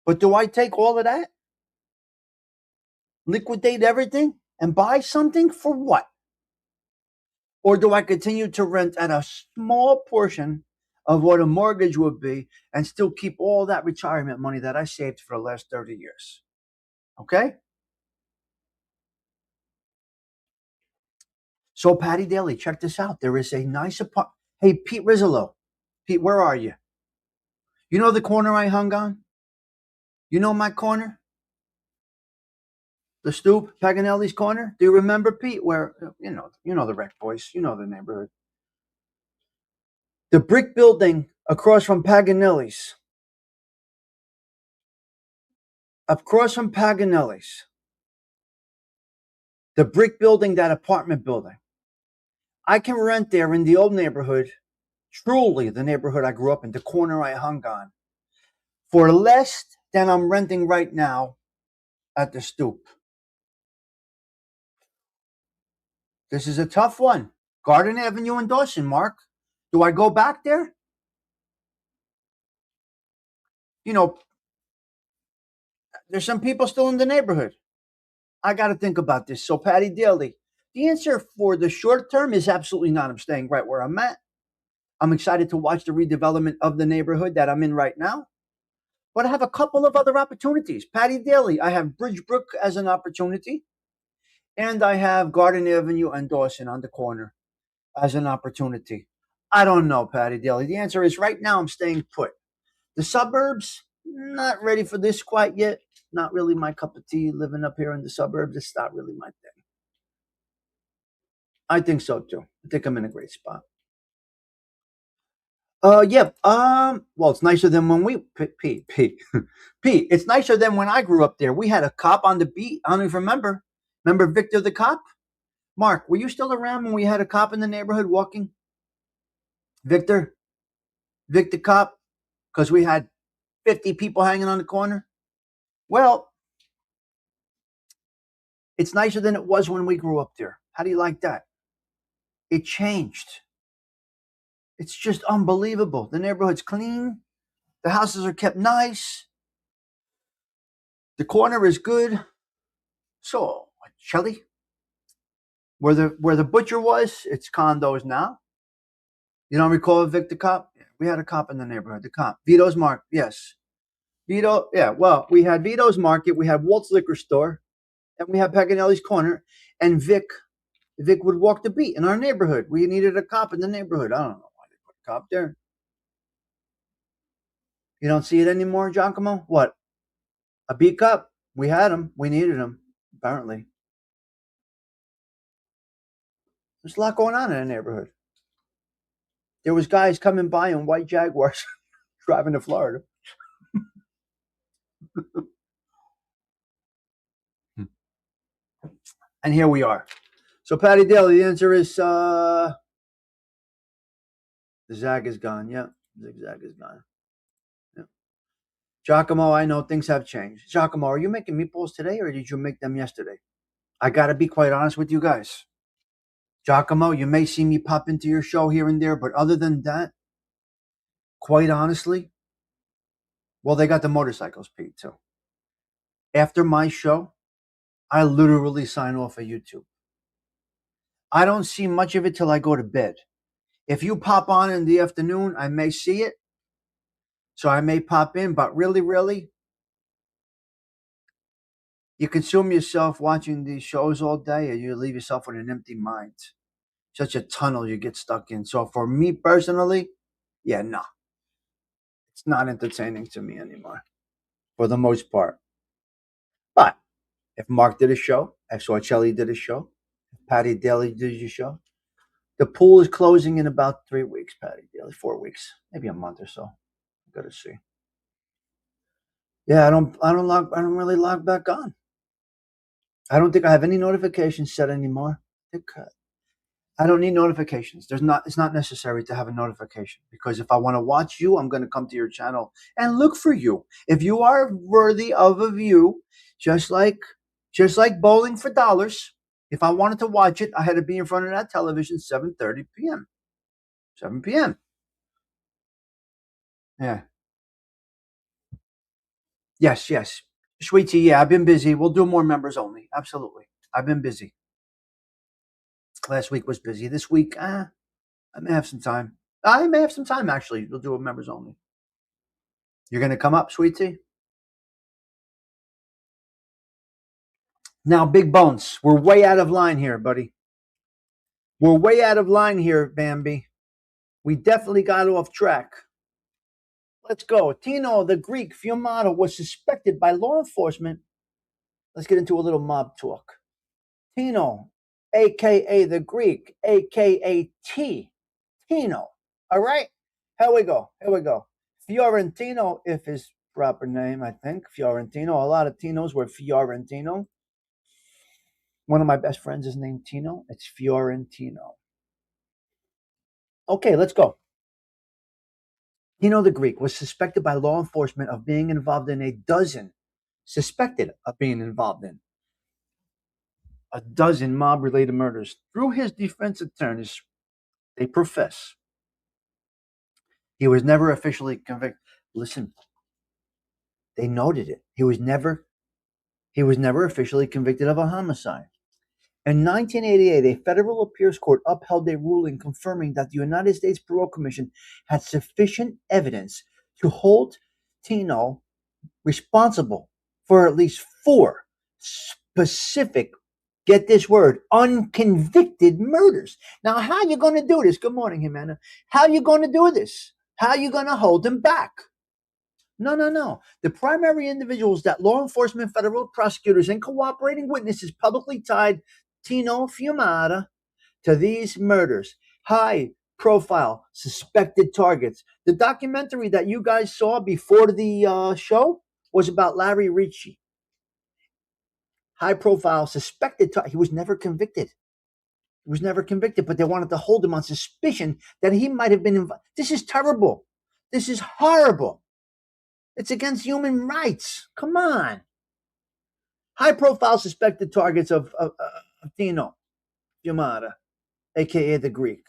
But do I take all of that? Liquidate everything and buy something for what? Or do I continue to rent at a small portion of what a mortgage would be and still keep all that retirement money that I saved for the last 30 years? Okay? So, Patty Daly, check this out. There is a nice apartment. Hey, Pete Rizzolo. Pete, where are you? You know the corner I hung on? You know my corner? The Stoop, Paganelli's corner? Do you remember, Pete? Where, you know the Rec Boys. You know the neighborhood. The brick building across from Paganelli's. Across from Paganelli's. The brick building, that apartment building. I can rent there in the old neighborhood, truly the neighborhood I grew up in, the corner I hung on, for less than I'm renting right now at the Stoop. This is a tough one. Garden Avenue in Dawson, Mark. Do I go back there? You know, there's some people still in the neighborhood. I got to think about this. So, Patty Daly, the answer for the short term is absolutely not. I'm staying right where I'm at. I'm excited to watch the redevelopment of the neighborhood that I'm in right now. But I have a couple of other opportunities. Patty Daly, I have Bridgebrook as an opportunity. And I have Garden Avenue and Dawson on the corner as an opportunity. I don't know, Patty Daly. The answer is right now I'm staying put. The suburbs, not ready for this quite yet. Not really my cup of tea living up here in the suburbs. It's not really my thing. I think so too. I think I'm in a great spot. Yeah. Well, it's nicer than when Pete. It's nicer than when I grew up there. We had a cop on the beat. I don't even remember. Remember Victor the cop? Mark, were you still around when we had a cop in the neighborhood walking? Victor cop? Because we had 50 people hanging on the corner? Well, it's nicer than it was when we grew up there. How do you like that? It changed. It's just unbelievable. The neighborhood's clean. The houses are kept nice. The corner is good. So, Shelly, where the butcher was, it's condos now. You don't recall Victor Cop? We had a cop in the neighborhood. The cop. Vito's Market. Yes. Vito. Yeah. Well, we had Vito's Market. We had Walt's Liquor Store. And we had Paganelli's Corner. And Vic would walk the beat in our neighborhood. We needed a cop in the neighborhood. I don't know why they put a cop there. You don't see it anymore, Giacomo? What? A beat cop? We had him. We needed him, apparently. There's a lot going on in the neighborhood. There was guys coming by in white Jaguars driving to Florida. And here we are. So, Patty Daly, the answer is the Zag is gone. Yeah, zigzag is gone. Yeah. Giacomo, I know things have changed. Giacomo, are you making meatballs today or did you make them yesterday? I got to be quite honest with you guys. Giacomo, you may see me pop into your show here and there, but other than that, quite honestly, well, they got the motorcycles, Pete, too. After my show, I literally sign off of YouTube. I don't see much of it till I go to bed. If you pop on in the afternoon, I may see it. So I may pop in, but really, you consume yourself watching these shows all day and you leave yourself with an empty mind. Such a tunnel you get stuck in. So for me personally, yeah, no. It's not entertaining to me anymore, for the most part. But if Mark did a show, if Sorcelli did a show, if Patty Daly did your show, the pool is closing in about 3 weeks, Patty Daly, 4 weeks, maybe a month or so. Got to see. Yeah, I don't really log back on. I don't think I have any notifications set anymore. I don't need notifications. It's not necessary to have a notification because if I want to watch you, I'm going to come to your channel and look for you. If you are worthy of a view, just like bowling for dollars, if I wanted to watch it, I had to be in front of that television 7:30 p.m. 7 p.m. Yeah. Yes. Sweetie, yeah, I've been busy. We'll do more members only. Absolutely. I've been busy. Last week was busy. This week, I may have some time. I may have some time, actually. We'll do a members only. You're going to come up, sweetie? Now, Big Bones, we're way out of line here, buddy. We're way out of line here, Bambi. We definitely got off track. Let's go. Tino, the Greek Fiumara, was suspected by law enforcement. Let's get into a little mob talk. Tino, a.k.a. the Greek, a.k.a. Tino. All right? Here we go. Fiorentino, if his proper name, I think. Fiorentino. A lot of Tinos were Fiorentino. One of my best friends is named Tino. It's Fiorentino. Okay, let's go. Tino the Greek was suspected by law enforcement of being involved in a dozen mob-related murders. Through his defense attorneys, they profess he was never officially convicted. Listen, they noted it. He was never officially convicted of a homicide. In 1988, a federal appeals court upheld a ruling confirming that the United States Parole Commission had sufficient evidence to hold Tino responsible for at least 4 specific, get this word, unconvicted murders. Now, how are you going to do this? Good morning, Jimena. How are you going to do this? How are you going to hold him back? No. The primary individuals that law enforcement, federal prosecutors, and cooperating witnesses publicly tied Tino Fiumara to these murders. High-profile suspected targets. The documentary that you guys saw before the show was about Larry Ricci. High-profile suspected he was never convicted. But they wanted to hold him on suspicion that he might have been involved. This is terrible. This is horrible. It's against human rights. Come on. High-profile suspected targets of Tino Fiumara, a.k.a. the Greek.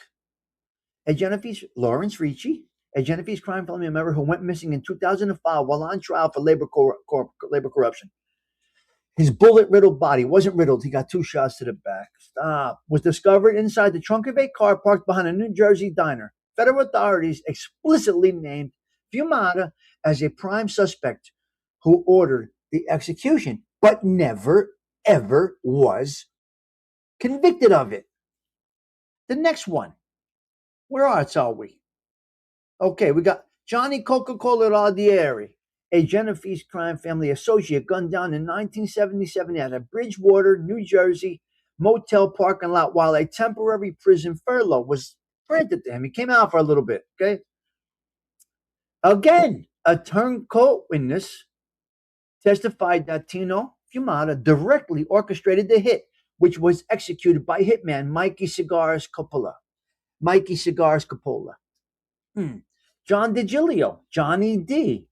Lawrence Ricci, a Genovese crime family member who went missing in 2005 while on trial for labor corruption. His bullet-riddled body wasn't riddled. He got 2 shots to the back. Was discovered inside the trunk of a car parked behind a New Jersey diner. federal authorities explicitly named Fiumara as a prime suspect who ordered the execution, but never, ever was convicted of it. The next one. Where are we? Okay, we got Johnny Coca-Cola Radieri, a Genovese crime family associate gunned down in 1977 at a Bridgewater, New Jersey motel parking lot while a temporary prison furlough was granted to him. He came out for a little bit, okay? Again, a turncoat witness testified that Tino Fiumara directly orchestrated the hit, which was executed by hitman Mikey Cigars Coppola. John DiGilio, Johnny D,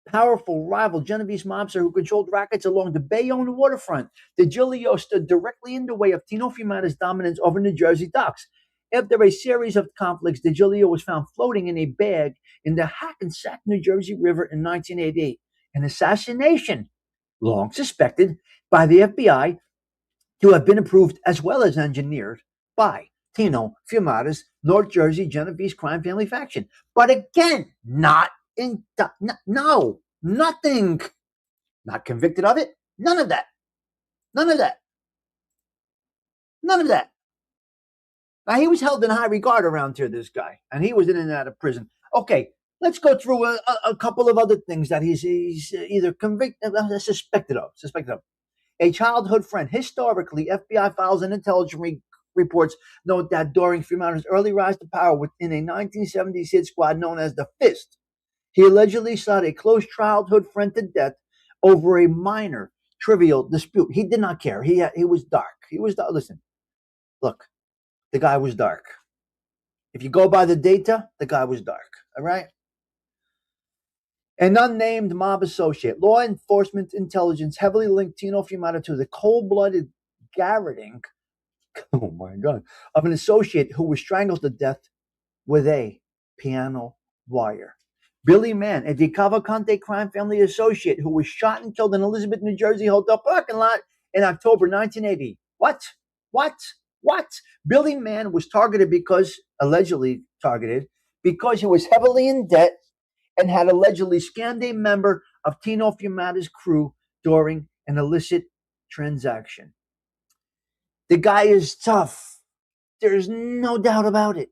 powerful rival Genovese mobster who controlled rackets along the Bayonne waterfront. DiGilio stood directly in the way of Tino Fiumara's dominance over New Jersey docks. After a series of conflicts, DiGilio was found floating in a bag in the Hackensack, New Jersey River in 1988. An assassination, long suspected by the FBI to have been approved as well as engineered by Tino Fiumara's North Jersey Genovese crime family faction. But again, not in no, nothing. Not convicted of it. None of that. None of that. None of that. Now, he was held in high regard around here, this guy, and he was in and out of prison. Okay, let's go through a couple of other things that he's either convicted, suspected of. A childhood friend. Historically, FBI files and intelligence reports note that during Fiumara's early rise to power within a 1970s hit squad known as the Fist, he allegedly shot a close childhood friend to death over a minor, trivial dispute. He did not care. He was dark. Listen, look, the guy was dark. If you go by the data, the guy was dark. All right? An unnamed mob associate, law enforcement intelligence heavily linked Tino Fiumara to the cold-blooded garroting, oh my God, of an associate who was strangled to death with a piano wire. Billy Mann, a DeCavalcante crime family associate who was shot and killed in Elizabeth, New Jersey hotel parking lot in October 1980. What? Billy Mann was allegedly targeted because he was heavily in debt and had allegedly scammed a member of Tino Fiumara's crew during an illicit transaction. The guy is tough. There's no doubt about it.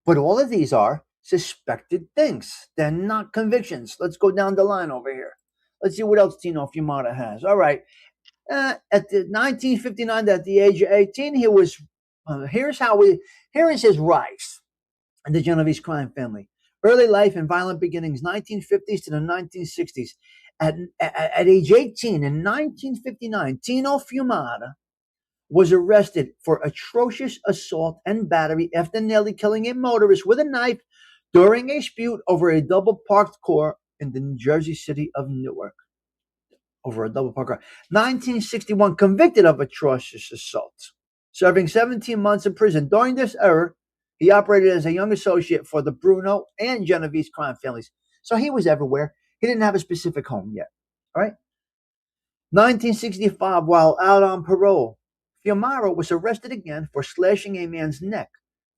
But all of these are suspected things. They're not convictions. Let's go down the line over here. Let's see what else Tino Fiumara has. All right. At the 1959, at the age of 18, he was. Here is his rise in the Genovese crime family. Early life and violent beginnings, 1950s to the 1960s. At age 18 in 1959, Tino Fiumara was arrested for atrocious assault and battery after nearly killing a motorist with a knife during a dispute over a double parked car in the New Jersey city of Newark. 1961, convicted of atrocious assault, serving 17 months in prison. During this era, he operated as a young associate for the Bruno and Genovese crime families. So he was everywhere. He didn't have a specific home yet. All right. 1965, while out on parole, Fiumara was arrested again for slashing a man's neck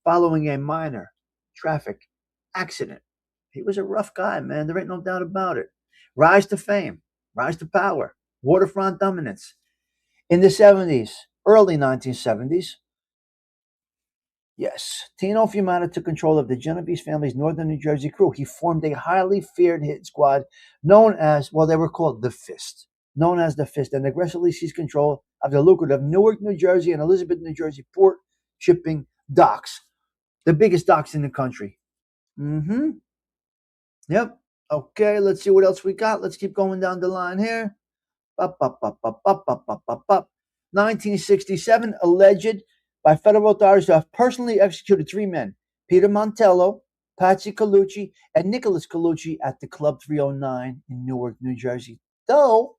following a minor traffic accident. He was a rough guy, man. There ain't no doubt about it. Rise to fame, rise to power, waterfront dominance. In the 70s, early 1970s, yes, Tino Fiumara took control of the Genovese family's northern New Jersey crew. He formed a highly feared hit squad known as, they were called the Fist, and aggressively seized control of the lucrative Newark, New Jersey and Elizabeth, New Jersey port shipping docks, the biggest docks in the country. Yep. Okay, let's see what else we got. Let's keep going down the line here. 1967, alleged by federal authorities to have personally executed 3 men, Peter Montello, Patsy Colucci, and Nicholas Colucci at the Club 309 in Newark, New Jersey. Though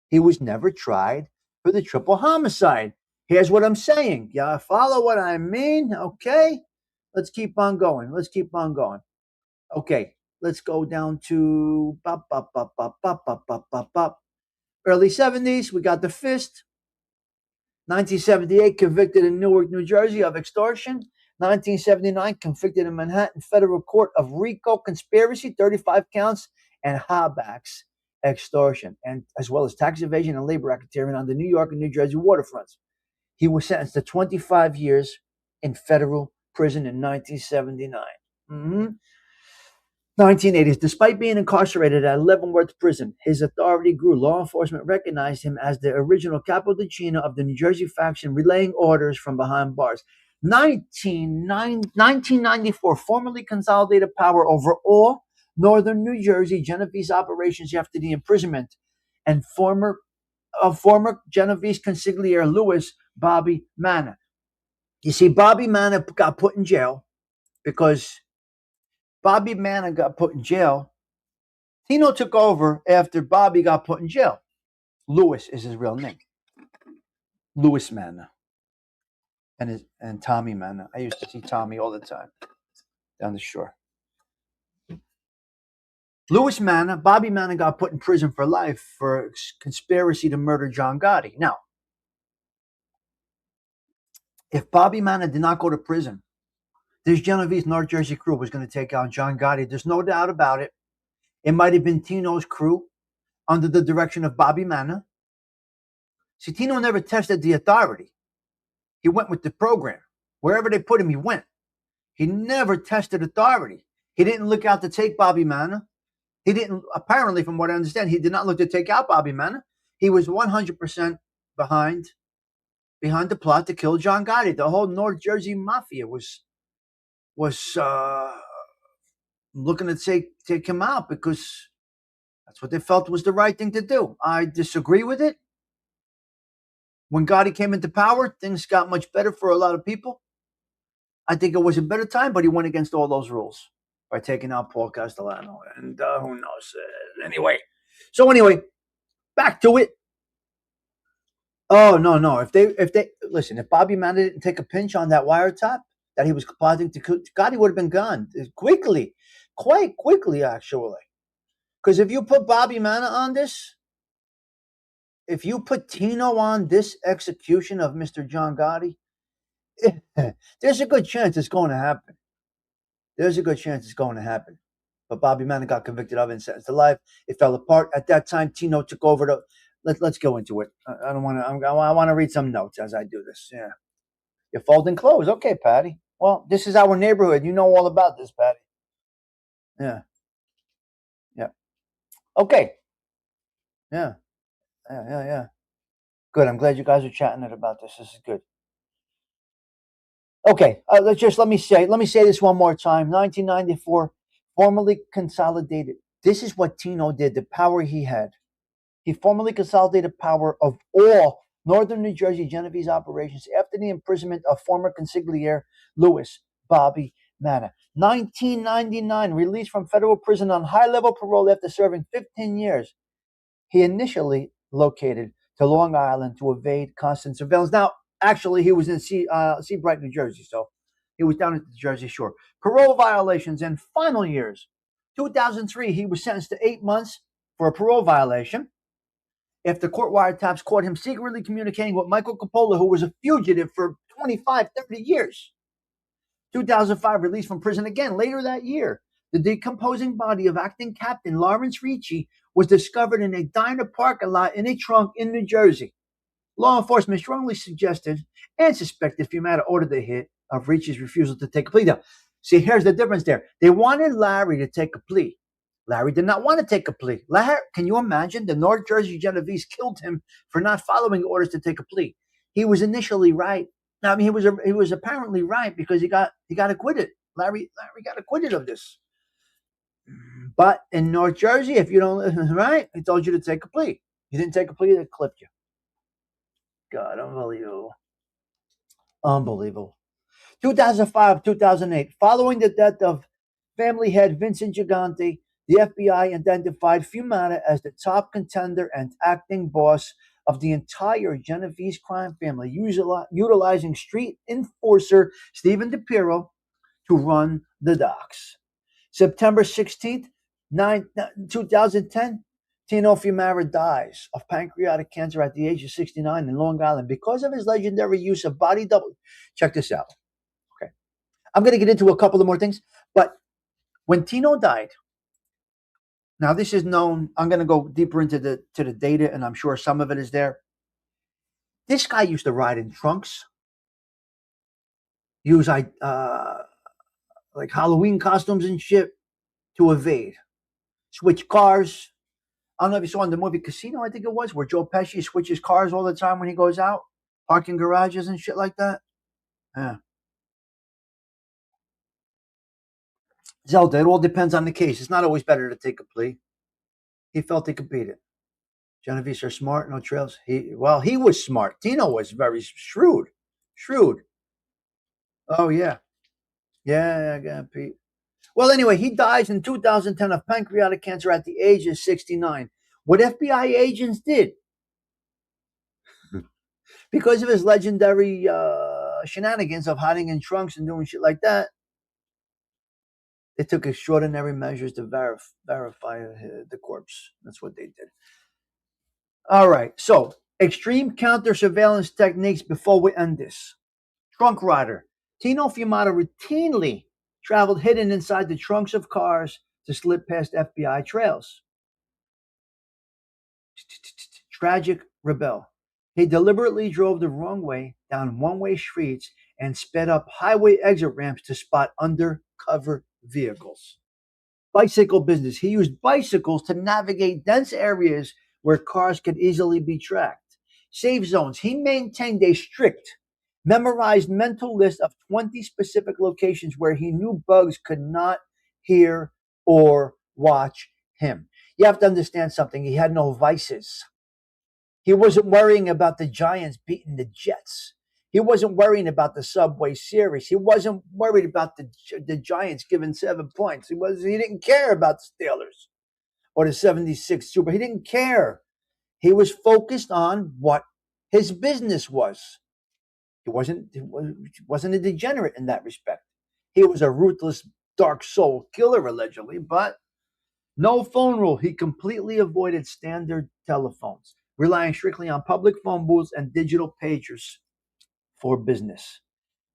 he was never tried for the triple homicide. Here's what I'm saying. Y'all follow what I mean? Okay? Let's keep on going. Okay, let's go down to early 70s. We got the Fist. 1978, convicted in Newark, New Jersey of extortion. 1979, convicted in Manhattan federal court of RICO conspiracy, 35 counts, and Habak's extortion, and as well as tax evasion and labor racketeering on the New York and New Jersey waterfronts. He was sentenced to 25 years in federal prison in 1979. 1980s. Despite being incarcerated at Leavenworth Prison, his authority grew. Law enforcement recognized him as the original capodicino of the New Jersey faction, relaying orders from behind bars. 1994, formally consolidated power over all northern New Jersey Genovese operations after the imprisonment and former Genovese consigliere Louis Bobby Manna. You see, Bobby Manna got put in jail because Bobby Manna got put in jail. Tino took over after Bobby got put in jail. Louis is his real name. Louis Manna. And Tommy Manna. I used to see Tommy all the time down the shore. Louis Manna, Bobby Manna got put in prison for life for conspiracy to murder John Gotti. Now, if Bobby Manna did not go to prison, this Genovese North Jersey crew was going to take out John Gotti. There's no doubt about it. It might have been Tino's crew under the direction of Bobby Manna. See, Tino never tested the authority. He went with the program. Wherever they put him, he went. He never tested authority. He didn't look out to take Bobby Manna. He didn't, apparently, from what I understand, he did not look to take out Bobby Manna. He was 100% behind the plot to kill John Gotti. The whole North Jersey mafia was looking to take him out because that's what they felt was the right thing to do. I disagree with it. When Gotti came into power, things got much better for a lot of people. I think it was a better time, but he went against all those rules by taking out Paul Castellano. And who knows? Anyway, back to it. Oh, no. If they listen, if Bobby Manna didn't take a pinch on that wiretap that he was plotting to kill, Gotti would have been gone quite quickly, actually. Because if you put Bobby Manna on this, if you put Tino on this execution of Mr. John Gotti, there's a good chance it's going to happen. But Bobby Manna got convicted of it and sentenced to life. It fell apart. At that time, Tino took over. Let's go into it. I don't want to. I want to read some notes as I do this. Yeah, you're folding clothes. Okay, Patty. Well, this is our neighborhood. You know all about this, Patty. Yeah. Okay. Yeah. Good. I'm glad you guys are chatting about this. This is good. Okay. Let me say this one more time. 1994, formally consolidated. This is what Tino did. The power he had. He formally consolidated power of all northern New Jersey Genovese operations after the imprisonment of former consigliere Louis Bobby Manna. 1999, released from federal prison on high-level parole after serving 15 years. He initially located to Long Island to evade constant surveillance. Now, actually, he was in Seabright, New Jersey, so he was down at the Jersey Shore. Parole violations and final years. 2003, he was sentenced to 8 months for a parole violation after court wiretaps caught him secretly communicating with Michael Coppola, who was a fugitive for 25, 30 years. 2005, released from prison again later that year. The decomposing body of acting captain Lawrence Ricci was discovered in a diner parking lot in a trunk in New Jersey. Law enforcement strongly suggested and suspected Fiumara ordered the hit of Ricci's refusal to take a plea deal. See, here's the difference there. They wanted Larry to take a plea. Larry did not want to take a plea. Larry, can you imagine? The North Jersey Genovese killed him for not following orders to take a plea. He was initially right. I mean, he was apparently right because he got acquitted. Larry got acquitted of this. But in North Jersey, if you don't right, he told you to take a plea. You didn't take a plea, they clipped you. God, unbelievable. 2005, 2008, following the death of family head Vincent Gigante, the FBI identified Fiumara as the top contender and acting boss of the entire Genovese crime family, utilizing street enforcer Stephen DiPiero to run the docks. September 16th, 2010, Tino Fiumara dies of pancreatic cancer at the age of 69 in Long Island because of his legendary use of body double. Check this out. Okay. I'm going to get into a couple of more things, but when Tino died, now this is known, I'm going to go deeper into the data, and I'm sure some of it is there. This guy used to ride in trunks, use like Halloween costumes and shit to evade, switch cars. I don't know if you saw in the movie Casino, I think it was, where Joe Pesci switches cars all the time when he goes out, parking garages and shit like that. Yeah. Zelda, it all depends on the case. It's not always better to take a plea. He felt he could beat it. Genovese are smart, no trails. He was smart. Tino was very shrewd. Oh, yeah. Yeah, Pete. Well, anyway, he dies in 2010 of pancreatic cancer at the age of 69. What FBI agents did, because of his legendary shenanigans of hiding in trunks and doing shit like that, they took extraordinary measures to verify the corpse. That's what they did. All right, so extreme counter surveillance techniques before we end this. Trunk rider. Tino Fiumara routinely traveled hidden inside the trunks of cars to slip past FBI trails. Tragic rebel. He deliberately drove the wrong way down one-way streets and sped up highway exit ramps to spot undercover vehicles. Bicycle business. He used bicycles to navigate dense areas where cars could easily be tracked. Safe zones. He maintained a strict, memorized mental list of 20 specific locations where he knew bugs could not hear or watch him. You have to understand something. He had no vices. He wasn't worrying about the Giants beating the Jets. He wasn't worrying about the Subway Series. He wasn't worried about the Giants giving 7 points. He didn't care about the Steelers or the 76 Super. He didn't care. He was focused on what his business was. He wasn't a degenerate in that respect. He was a ruthless, dark soul killer, allegedly, but no phone rule. He completely avoided standard telephones, relying strictly on public phone booths and digital pagers for business.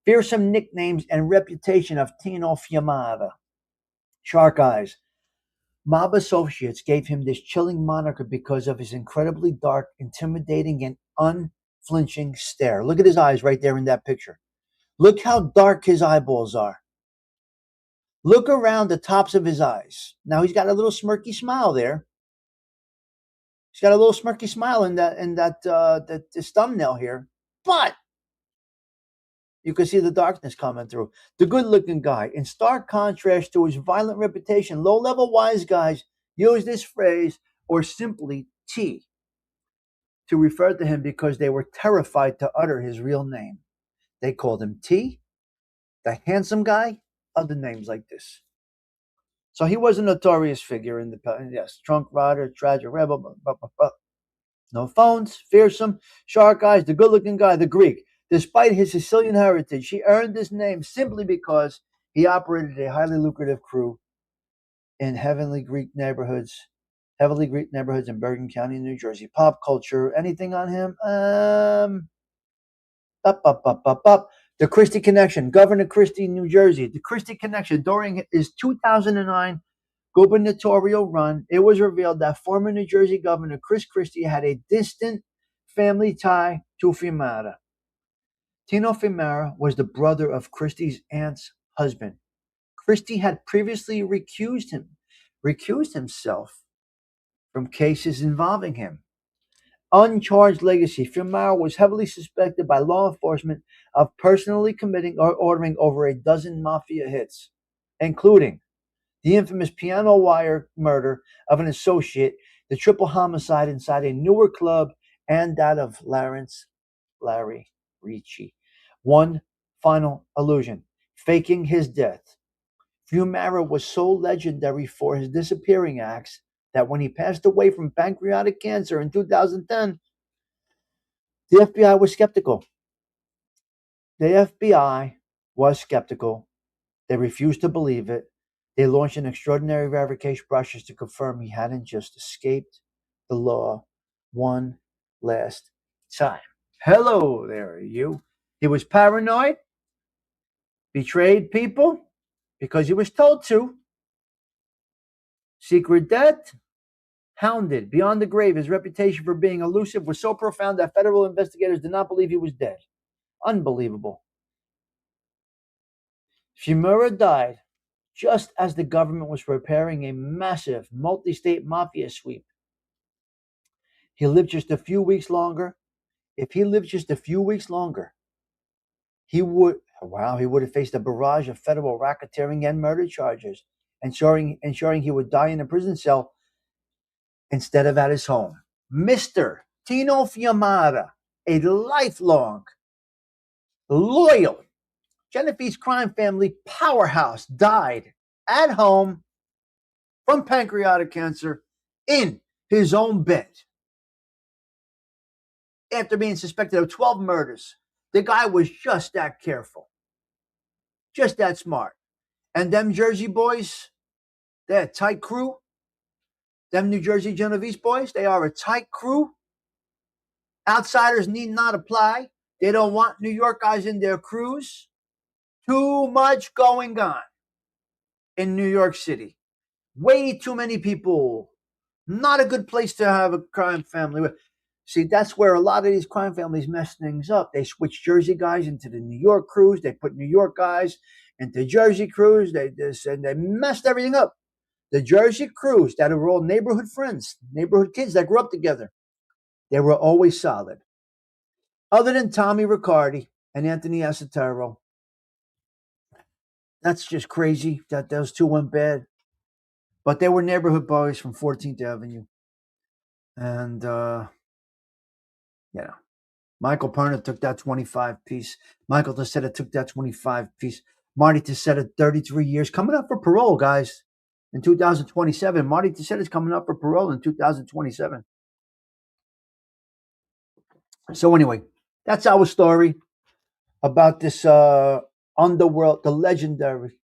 Fearsome nicknames and reputation of Tino Fiumara. Shark Eyes. Mob associates gave him this chilling moniker because of his incredibly dark, intimidating, and unflinching stare. Look at his eyes right there in that picture. Look how dark his eyeballs are. Look around the tops of his eyes. Now he's got a little smirky smile there. He's got a little smirky smile in this thumbnail here, but you can see the darkness coming through. The good-looking guy, in stark contrast to his violent reputation, low-level wise guys use this phrase, or simply T, to refer to him because they were terrified to utter his real name. They called him T, the handsome guy, other names like this. So he was a notorious figure in the past. Yes, trunk rider, tragic rebel, no phones, fearsome, shark eyes, the good-looking guy, the Greek. Despite his Sicilian heritage, he earned this name simply because he operated a highly lucrative crew in heavily Greek neighborhoods in Bergen County, New Jersey. Pop culture, anything on him? The Christie Connection, Governor Christie, New Jersey. The Christie Connection, during his 2009 gubernatorial run, it was revealed that former New Jersey Governor Chris Christie had a distant family tie to Fiumara. Tino Fiumara was the brother of Christie's aunt's husband. Christie had previously recused himself from cases involving him. Uncharged legacy. Fiumara was heavily suspected by law enforcement of personally committing or ordering over a dozen mafia hits, including the infamous piano wire murder of an associate, the triple homicide inside a Newark club, and that of Larry Ricci. One final illusion, faking his death. Fiumara was so legendary for his disappearing acts that when he passed away from pancreatic cancer in 2010, the FBI was skeptical. The FBI was skeptical. They refused to believe it. They launched an extraordinary verification process to confirm he hadn't just escaped, the law one last time. Hello there, you. He was paranoid, betrayed people because he was told to. Secret debt, hounded beyond the grave. His reputation for being elusive was so profound that federal investigators did not believe he was dead. Unbelievable. Fiumara died just as the government was preparing a massive multi-state mafia sweep. He lived just a few weeks longer. If he lived just a few weeks longer, he would have faced a barrage of federal racketeering and murder charges, ensuring he would die in a prison cell instead of at his home. Mr. Tino Fiumara, a lifelong, loyal Genovese crime family powerhouse, died at home from pancreatic cancer in his own bed after being suspected of 12 murders. The guy was just that careful, just that smart. And them Jersey boys, they're a tight crew. Them New Jersey Genovese boys, they are a tight crew. Outsiders need not apply. They don't want New York guys in their crews. Too much going on in New York City. Way too many people. Not a good place to have a crime family. See, that's where a lot of these crime families mess things up. They switch Jersey guys into the New York crews. They put New York guys into Jersey crews. They messed everything up. The Jersey crews that were all neighborhood friends, neighborhood kids that grew up together, they were always solid. Other than Tommy Riccardi and Anthony Asatero. That's just crazy that those two went bad. But they were neighborhood boys from 14th Avenue. And, Michael Perna took that 25 piece. Michael Tessetta took that 25 piece. Marty Tessetta, 33 years. Coming up for parole, guys, in 2027. Marty Tessetta is coming up for parole in 2027. So anyway, that's our story about this underworld, the legendary,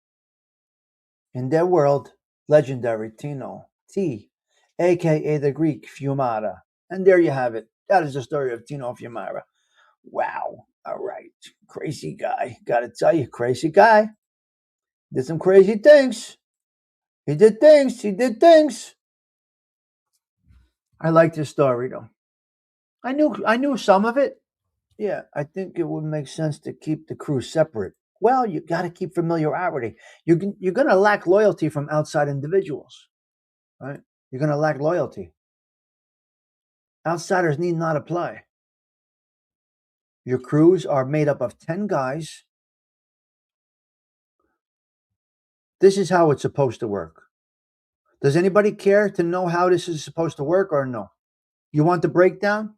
in their world, legendary Tino T, a.k.a. the Greek Fiumara. And there you have it. That is the story of Tino Fiumara. Wow. All right. Crazy guy. Got to tell you, crazy guy. Did some crazy things. He did things. I like this story, though. I knew some of it. Yeah, I think it would make sense to keep the crew separate. Well, you got to keep familiarity. You're going to lack loyalty from outside individuals, right? You're going to lack loyalty. Outsiders need not apply. Your crews are made up of 10 guys. This is how it's supposed to work. Does anybody care to know how this is supposed to work or no? You want the breakdown?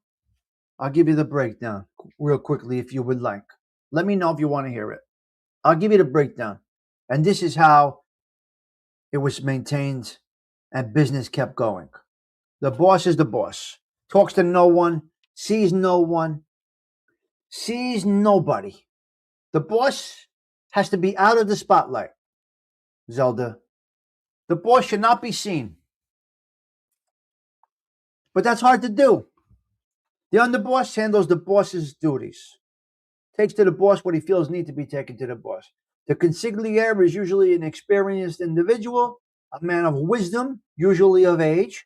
I'll give you the breakdown real quickly if you would like. Let me know if you want to hear it. I'll give you the breakdown. And this is how it was maintained and business kept going. The boss is the boss. Talks to no one, sees no one, sees nobody. The boss has to be out of the spotlight, Zelda. The boss should not be seen. But that's hard to do. The underboss handles the boss's duties. Takes to the boss what he feels need to be taken to the boss. The consigliere is usually an experienced individual, a man of wisdom, usually of age,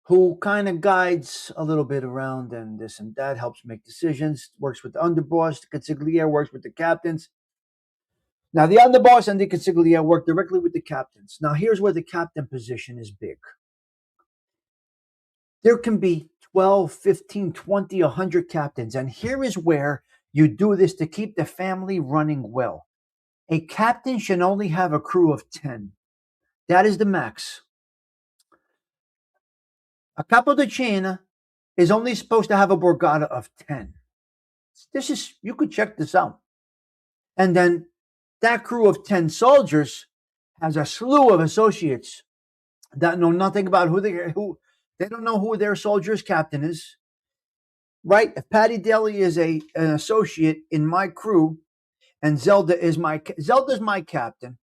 who kind of guides a little bit around and this and that, helps make decisions, works with the underboss. The consigliere works with the captains. Now, the underboss and the consigliere work directly with the captains. Now, here's where the captain position is big. There can be 12, 15, 20, 100 captains. And here is where you do this to keep the family running well. A captain should only have a crew of 10. That is the max. A capo di cena is only supposed to have a borgata of 10. You could check this out. And then that crew of 10 soldiers has a slew of associates that know nothing about who they don't know who their soldier's captain is. Right? If Patty Daly is an associate in my crew and Zelda's my captain,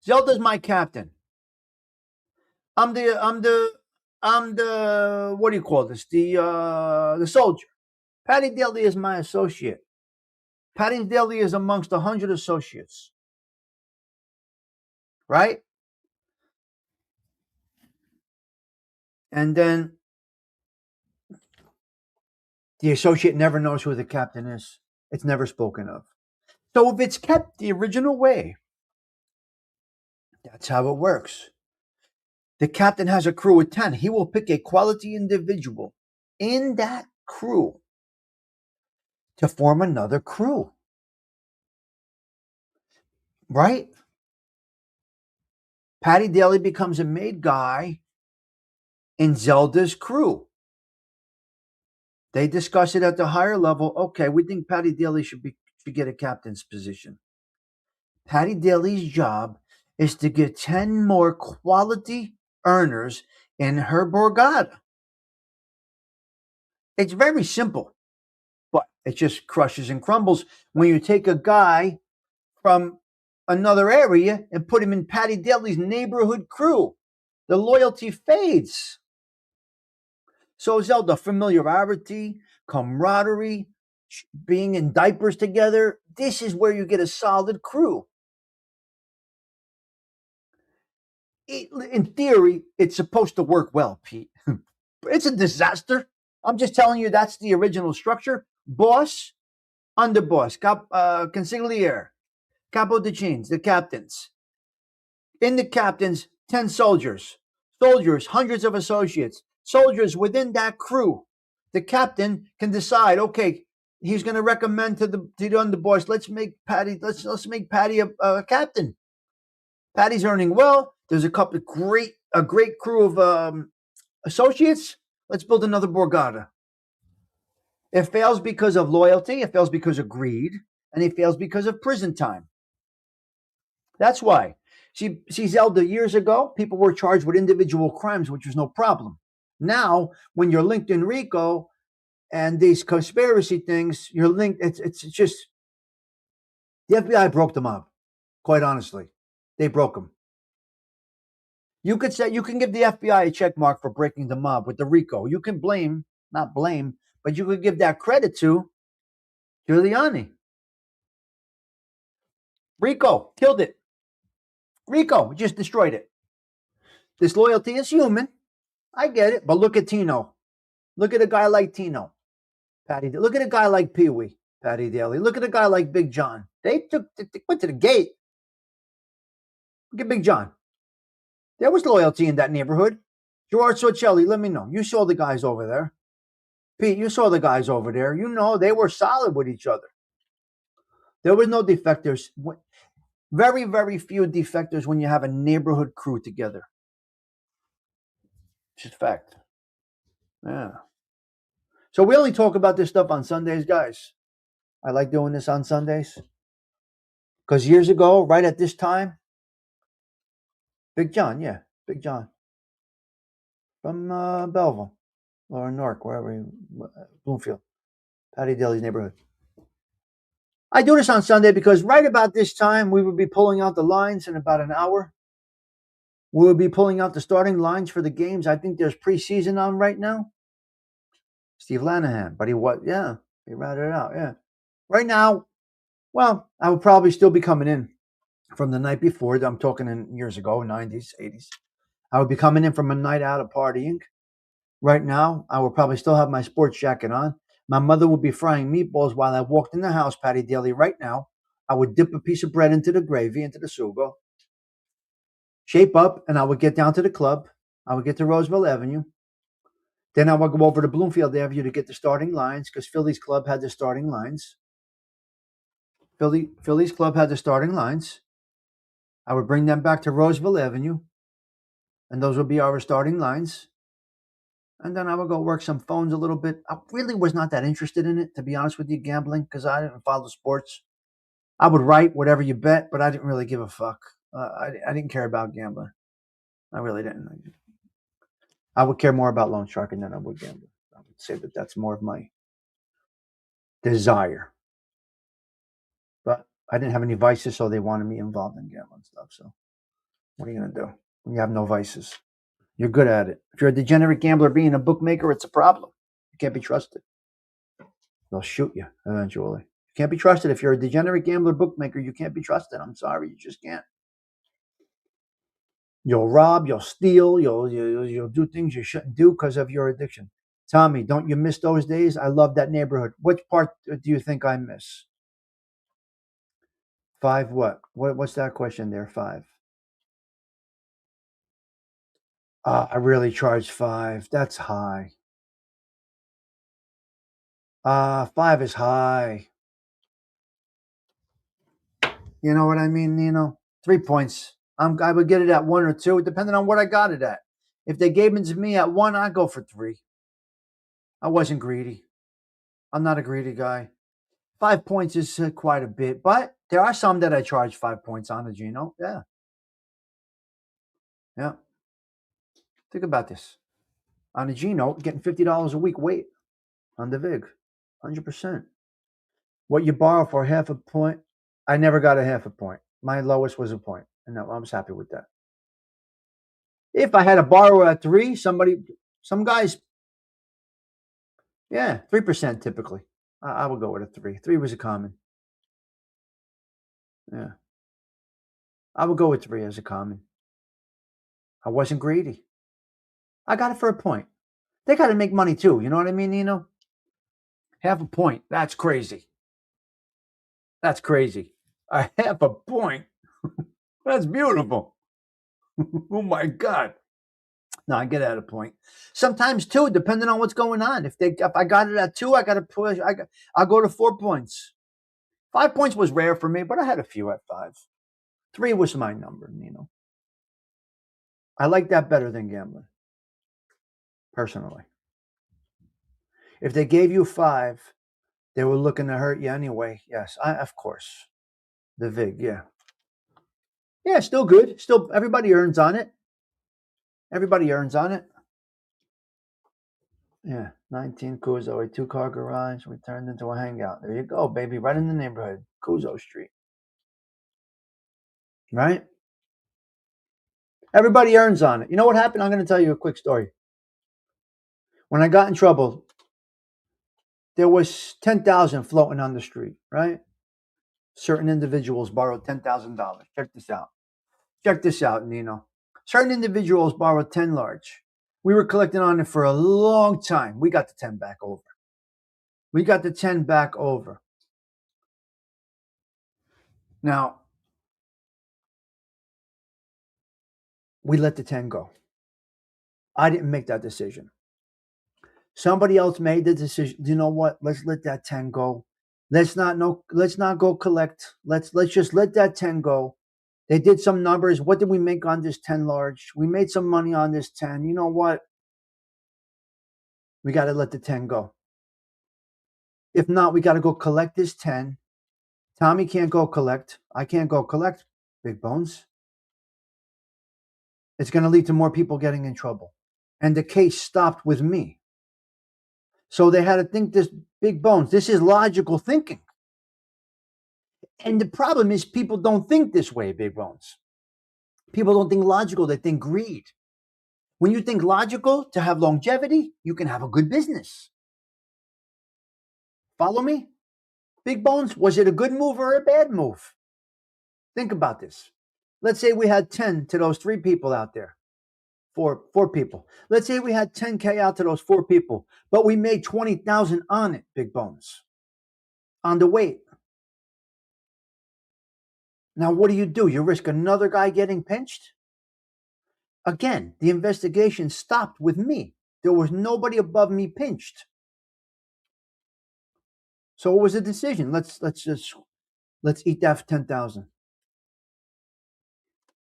Zelda's my captain. I'm the what do you call this? The soldier. Patty Daly is my associate. Patty Daly is amongst 100 associates. Right? And then the associate never knows who the captain is. It's never spoken of. So if it's kept the original way, that's how it works. The captain has a crew of 10. He will pick a quality individual in that crew to form another crew. Right? Patty Daly becomes a made guy in Zelda's crew. They discuss it at the higher level. Okay, we think Patty Daly should get a captain's position. Patty Daly's job is to get 10 more quality earners in her borgata. It's very simple, but it just crushes and crumbles when you take a guy from another area and put him in Patty Daly's neighborhood crew. The loyalty fades. So Zelda, familiarity, camaraderie, being in diapers together, this is where you get a solid crew. In theory, it's supposed to work well, Pete. But it's a disaster. I'm just telling you that's the original structure. Boss, underboss, consigliere, capo de chains, the captains. In the captains, 10 soldiers. Soldiers, hundreds of associates. Soldiers within that crew. The captain can decide, okay, he's going to recommend to the underboss, let's make Patty a captain. Patty's earning well. There's a great crew of associates. Let's build another borgata. It fails because of loyalty. It fails because of greed, and it fails because of prison time. That's why. See, Zelda, years ago, people were charged with individual crimes, which was no problem. Now, when you're linked in RICO and these conspiracy things, you're linked. It's just the FBI broke them up. Quite honestly, they broke them. You could say you can give the FBI a check mark for breaking the mob with the RICO. You can not blame, but you could give that credit to Giuliani. RICO killed it. RICO just destroyed it. Disloyalty is human. I get it. But look at Tino. Look at a guy like Tino. Look at a guy like Pee Wee. Patty Daly. Look at a guy like Big John. They went to the gate. Look at Big John. There was loyalty in that neighborhood. George Sorcelli, let me know. You saw the guys over there. Pete, you saw the guys over there. You know, they were solid with each other. There was no defectors. Very, very few defectors when you have a neighborhood crew together. It's just fact. Yeah. So we only talk about this stuff on Sundays, guys. I like doing this on Sundays. Because years ago, right at this time, Big John. From Belleville or Newark, wherever, Bloomfield, Patty Daly's neighborhood. I do this on Sunday because right about this time, we would be pulling out the lines in about an hour. We will be pulling out the starting lines for the games. I think there's preseason on right now. Steve Lanahan, but he routed it out, yeah. Right now, well, I would probably still be coming in from the night before. I'm talking in years ago, 90s, 80s. I would be coming in from a night out of partying. Right now, I would probably still have my sports jacket on. My mother would be frying meatballs while I walked in the house, Patty Daly. Right now, I would dip a piece of bread into the gravy, into the sugo, shape up, and I would get down to the club. I would get to Roosevelt Avenue. Then I would go over to Bloomfield Avenue to get the starting lines because Philly's club had the starting lines. Philly's club had the starting lines. I would bring them back to Roosevelt Avenue, and those would be our starting lines. And then I would go work some phones a little bit. I really was not that interested in it, to be honest with you, gambling, because I didn't follow sports. I would write whatever you bet, but I didn't really give a fuck. I didn't care about gambling. I really didn't. I would care more about loan sharking than I would gambling. I would say that that's more of my desire. But I didn't have any vices, so they wanted me involved in gambling stuff. So What are you going to do when you have no vices? You're good at it. If you're a degenerate gambler being a bookmaker, it's a problem. You can't be trusted. They'll shoot you eventually. You can't be trusted. If you're a degenerate gambler bookmaker, you can't be trusted. I'm sorry, you just can't. You'll rob, you'll steal, you'll do things you shouldn't do because of your addiction. Tommy, don't you miss those days? I love that neighborhood. Which part do you think I miss? 5 what? What's that question there? 5. I really charge 5. That's high. 5 is high. You know what I mean, Nino? 3 points. I would get it at 1 or 2, depending on what I got it at. If they gave it to me at 1, I'd go for 3. I wasn't greedy. I'm not a greedy guy. 5 points is quite a bit, but there are some that I charge 5 points on the Gino. Yeah. Yeah. Think about this. On the Gino, getting $50 a week weight on the VIG. 100%. What you borrow for half a point, I never got a half a point. My lowest was a point, and I was happy with that. If I had to borrow at 3, some guys, yeah, 3% typically. I would go with a 3. 3 was a common. Yeah. I would go with 3 as a common. I wasn't greedy. I got it for a point. They got to make money too. You know what I mean, Nino? Half a point. That's crazy. That's crazy. A half a point. That's beautiful. Oh my God. No, I get at a point. Sometimes 2, depending on what's going on. If I got it at 2, I got to push. I'll go to 4 points. 5 points was rare for me, but I had a few at 5. 3 was my number, Nino. I like that better than gambling, personally. If they gave you 5, they were looking to hurt you anyway. Yes, of course. The VIG, yeah. Yeah, still good. Still, everybody earns on it. Everybody earns on it. Yeah, 19 Cuzo, a 2-car garage. We turned into a hangout. There you go, baby. Right in the neighborhood. Cuzo Street. Right? Everybody earns on it. You know what happened? I'm going to tell you a quick story. When I got in trouble, there was $10,000 floating on the street, right? Certain individuals borrowed $10,000. Check this out. Check this out, Nino. Certain individuals borrowed 10 large. We were collecting on it for a long time. We got the 10 back over. We got the 10 back over. Now, we let the 10 go. I didn't make that decision. Somebody else made the decision. You know what? Let's let that 10 go. Let's not go collect. Let's just let that 10 go. They did some numbers. What did we make on this 10 large? We made some money on this 10. You know what? We got to let the 10 go. If not, we got to go collect this 10. Tommy can't go collect. I can't go collect, Big Bones. It's going to lead to more people getting in trouble. And the case stopped with me. So they had to think this, Big Bones. This is logical thinking. And the problem is people don't think this way, Big Bones. People don't think logical. They think greed. When you think logical, to have longevity, you can have a good business. Follow me? Big Bones, was it a good move or a bad move? Think about this. Let's say we had 10 to those 3 people out there. Four people. Let's say we had 10K out to those 4 people, but we made 20,000 on it, Big Bones. On the weight. Now, what do? You risk another guy getting pinched? Again, the investigation stopped with me. There was nobody above me pinched. So what was the decision? Let's eat that for 10,000.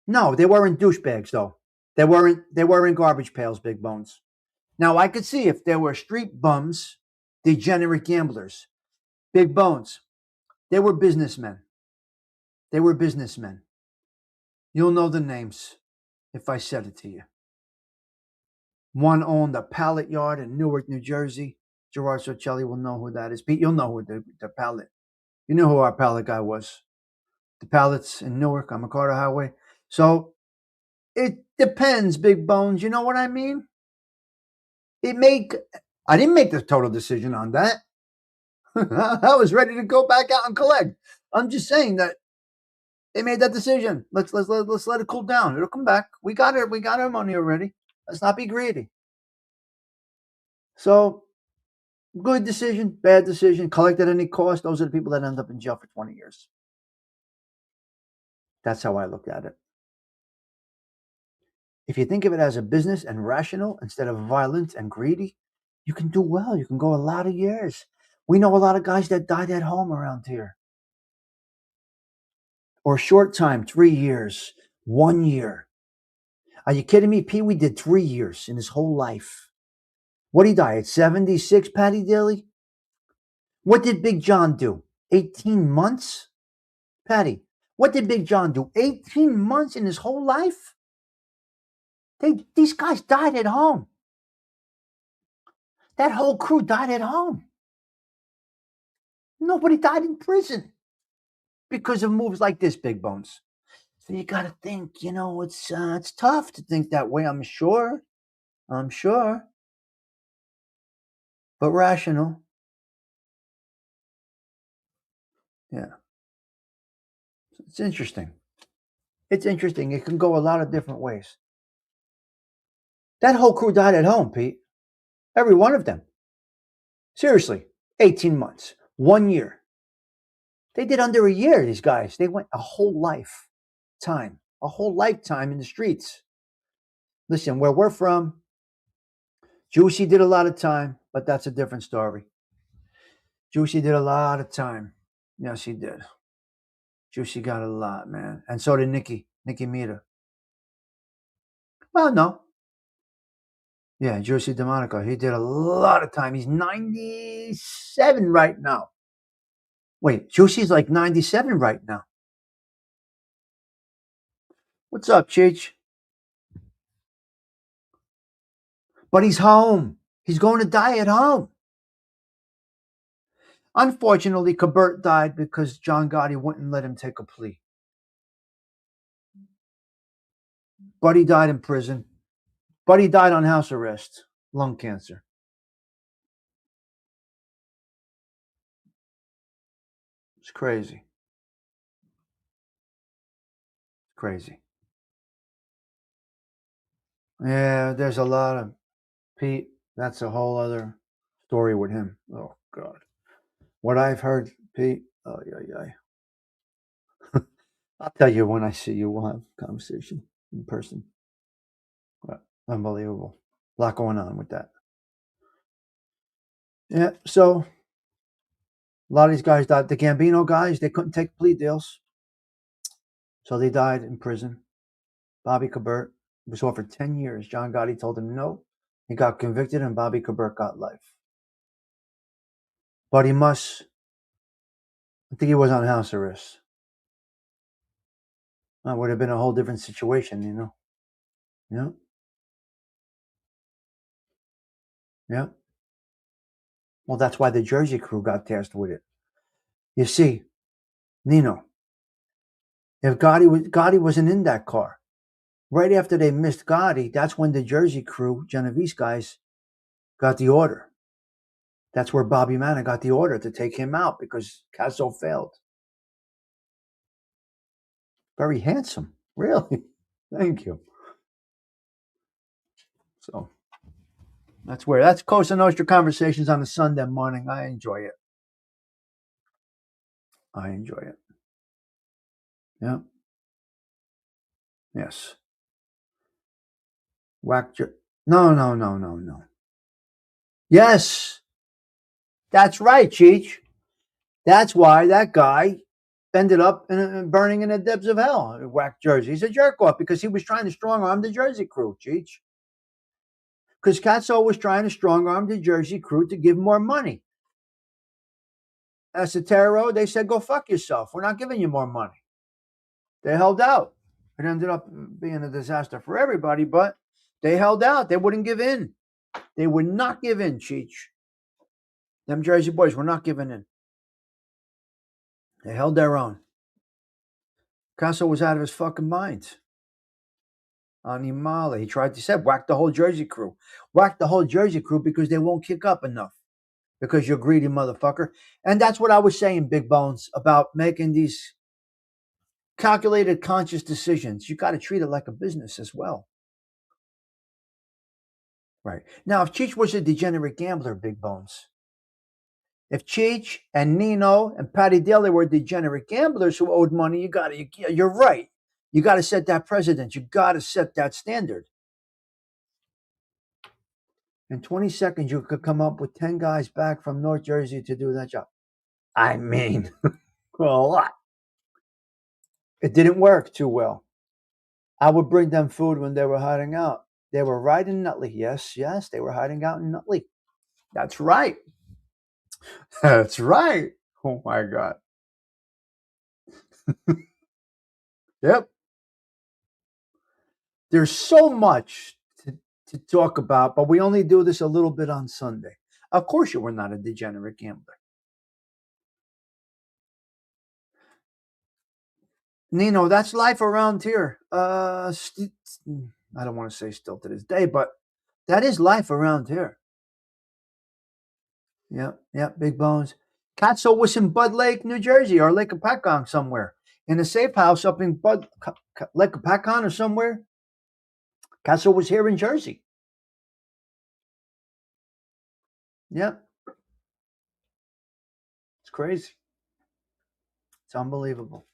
No, they weren't douchebags though. They weren't garbage pails, Big Bones. Now I could see if there were street bums, degenerate gamblers, Big Bones. They were businessmen. They were businessmen. You'll know the names if I said it to you. One owned a pallet yard in Newark, New Jersey. Gerard Socelli will know who that is. Pete, you'll know who the pallet. You know who our pallet guy was. The pallets in Newark on McCarter Highway. So It depends, Big Bones. You know what I mean? I didn't make the total decision on that. I was ready to go back out and collect. I'm just saying that they made that decision. Let's let it cool down. It'll come back. We got it. We got our money already. Let's not be greedy. So, good decision, bad decision, collect at any cost. Those are the people that end up in jail for 20 years. That's how I look at it. If you think of it as a business and rational instead of violent and greedy, you can do well. You can go a lot of years. We know a lot of guys that died at home around here. Or short time, 3 years, 1 year. Are you kidding me? Pee Wee did 3 years in his whole life. What did he die at 76, Patty Daly? What did Big John do? 18 months? Patty, what did Big John do? 18 months in his whole life? These guys died at home. That whole crew died at home. Nobody died in prison because of moves like this, Big Bones. So you got to think, it's tough to think that way, I'm sure. But rational. Yeah. It's interesting. It's interesting. It can go a lot of different ways. That whole crew died at home, Pete. Every one of them. Seriously, 18 months, 1 year. They did under a year, these guys. They went a whole lifetime in the streets. Listen, where we're from, Juicy did a lot of time, but that's a different story. Juicy did a lot of time. Yes, he did. Juicy got a lot, man. And so did Nicky Mita. Well, no. Yeah, Juicy DeMonico, he did a lot of time. He's 97 right now. Wait, Juicy's like 97 right now. What's up, Cheech? But he's home. He's going to die at home. Unfortunately, Kabert died because John Gotti wouldn't let him take a plea. Buddy died in prison. Buddy died on house arrest, lung cancer. It's crazy. Crazy. Yeah, there's a lot of Pete. That's a whole other story with him. Oh, God. What I've heard, Pete, I'll tell you when I see you. We'll have a conversation in person. Unbelievable. A lot going on with that. Yeah, so a lot of these guys died. The Gambino guys, they couldn't take plea deals. So they died in prison. Bobby Kabert was offered 10 years. John Gotti told him no. He got convicted and Bobby Kabert got life. But I think he was on house arrest. That would have been a whole different situation, Yeah. Yeah. Well, that's why the Jersey crew got tasked with it. You see, Nino, if Gotti wasn't in that car, right after they missed Gotti, that's when the Jersey crew, Genovese guys, got the order. That's where Bobby Manna got the order to take him out because Casso failed. Very handsome. Really. Thank you. So that's Cosa Nostra Conversations on a Sunday morning. I enjoy it. Yeah. Yes. No. Yes. That's right, Cheech. That's why that guy ended up burning in the depths of hell. Whack Jersey. He's a jerk off because he was trying to strong arm the Jersey crew, Cheech. Because Casso was trying to strong arm the Jersey crew to give more money. Esoterico, they said, go fuck yourself. We're not giving you more money. They held out. It ended up being a disaster for everybody, but they held out. They wouldn't give in. They would not give in, Cheech. Them Jersey boys were not giving in. They held their own. Casso was out of his fucking mind. Animale. He tried to say, whack the whole Jersey crew. Whack the whole Jersey crew because they won't kick up enough. Because you're greedy motherfucker. And that's what I was saying, Big Bones, about making these calculated, conscious decisions. You got to treat it like a business as well. Right. Now, if Cheech was a degenerate gambler, Big Bones, if Cheech and Nino and Patty Daly were degenerate gamblers who owed money, you're right. You got to set that precedent. You got to set that standard. In 20 seconds, you could come up with 10 guys back from North Jersey to do that job. I mean, a lot. It didn't work too well. I would bring them food when they were hiding out. They were right in Nutley. Yes, they were hiding out in Nutley. That's right. That's right. Oh, my God. Yep. There's so much to talk about, but we only do this a little bit on Sunday. Of course, you were not a degenerate gambler. Nino, that's life around here. I don't want to say still to this day, but that is life around here. Yeah, Big Bones. Katso was in Bud Lake, New Jersey, or Lake Apacon somewhere. In a safe house up in Lake Apacon or somewhere. Katso was here in Jersey. Yeah. It's crazy. It's unbelievable.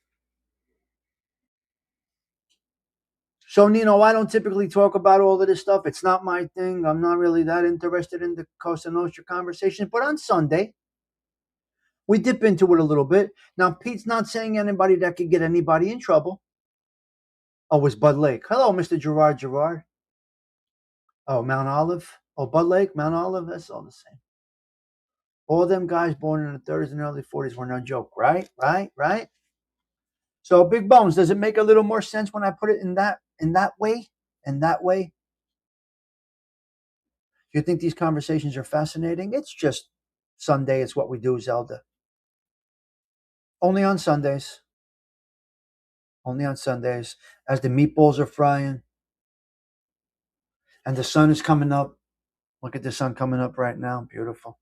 So, Nino, I don't typically talk about all of this stuff. It's not my thing. I'm not really that interested in the Cosa Nostra conversation. But on Sunday, we dip into it a little bit. Now, Pete's not saying anybody that could get anybody in trouble. Oh, it's Bud Lake. Hello, Mr. Gerard. Oh, Mount Olive. Oh, Bud Lake, Mount Olive. That's all the same. All them guys born in the 30s and early 40s were no joke, right? So, Big Bones, does it make a little more sense when I put it in that way? In that way? Do you think these conversations are fascinating? It's just Sunday. It's what we do, Zelda. Only on Sundays. Only on Sundays. As the meatballs are frying and the sun is coming up. Look at the sun coming up right now. Beautiful.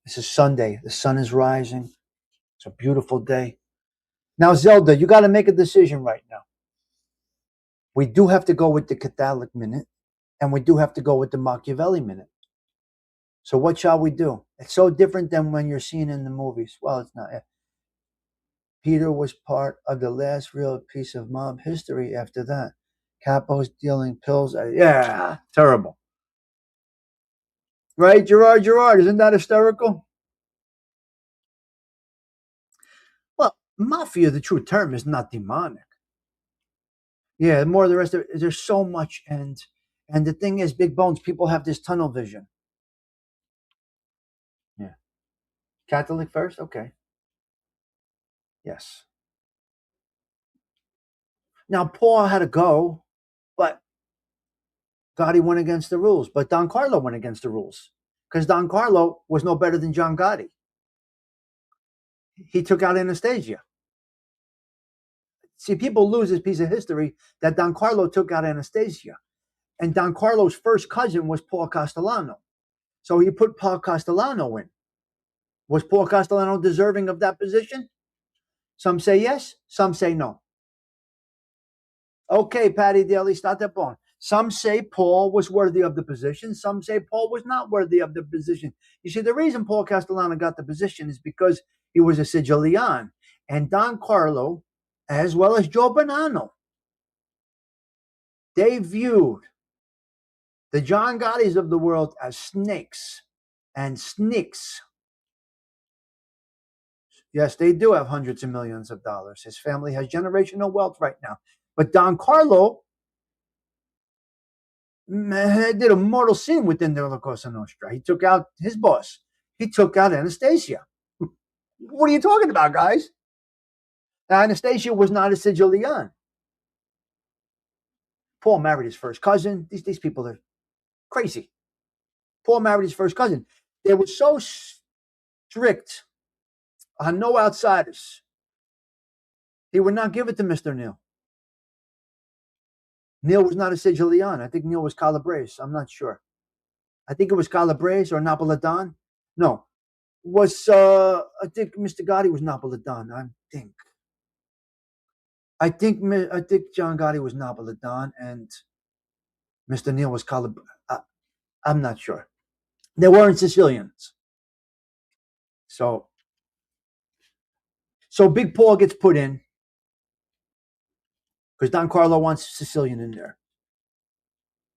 This is Sunday. The sun is rising. It's a beautiful day. Now, Zelda, you got to make a decision right now. We do have to go with the Catholic minute, and we do have to go with the Machiavelli minute. So what shall we do? It's so different than when you're seeing in the movies. Well, it's not. Peter was part of the last real piece of mob history after that. Capos dealing pills. Yeah, terrible. Right, Gerard, isn't that hysterical? Well, mafia, the true term, is not demonic. Yeah, more of the rest of it, there's so much. And the thing is, Big Bones, people have this tunnel vision. Yeah. Catholic first? Okay. Yes. Now, Paul had to go, but Gotti went against the rules. But Don Carlo went against the rules because Don Carlo was no better than John Gotti. He took out Anastasia. See, people lose this piece of history that Don Carlo took out Anastasia. And Don Carlo's first cousin was Paul Castellano. So he put Paul Castellano in. Was Paul Castellano deserving of that position? Some say yes, some say no. Okay, Patty Daly, start that bone. Some say Paul was worthy of the position. Some say Paul was not worthy of the position. You see, the reason Paul Castellano got the position is because he was a Sicilian. And Don Carlo, as well as Joe Bonanno, they viewed the John Gottis of the world as snakes and sneaks. Yes, they do have hundreds of millions of dollars. His family has generational wealth right now. But Don Carlo did a mortal sin within the Cosa Nostra. He took out his boss. He took out Anastasia. What are you talking about, guys? Anastasia was not a Sicilian. Paul married his first cousin. These people are crazy. Paul married his first cousin. They were so strict on no outsiders. He would not give it to Mr. Neal. Neil was not a Sicilian. I think Neil was Calabrese. I'm not sure. I think it was Calabrese or Napolitan. No, was I think Mr. Gotti was Napolitan. I think John Gotti was Napolitan and Mr. Neil was Calabrese. I'm not sure. They weren't Sicilians. So Big Paul gets put in because Don Carlo wants Sicilian in there.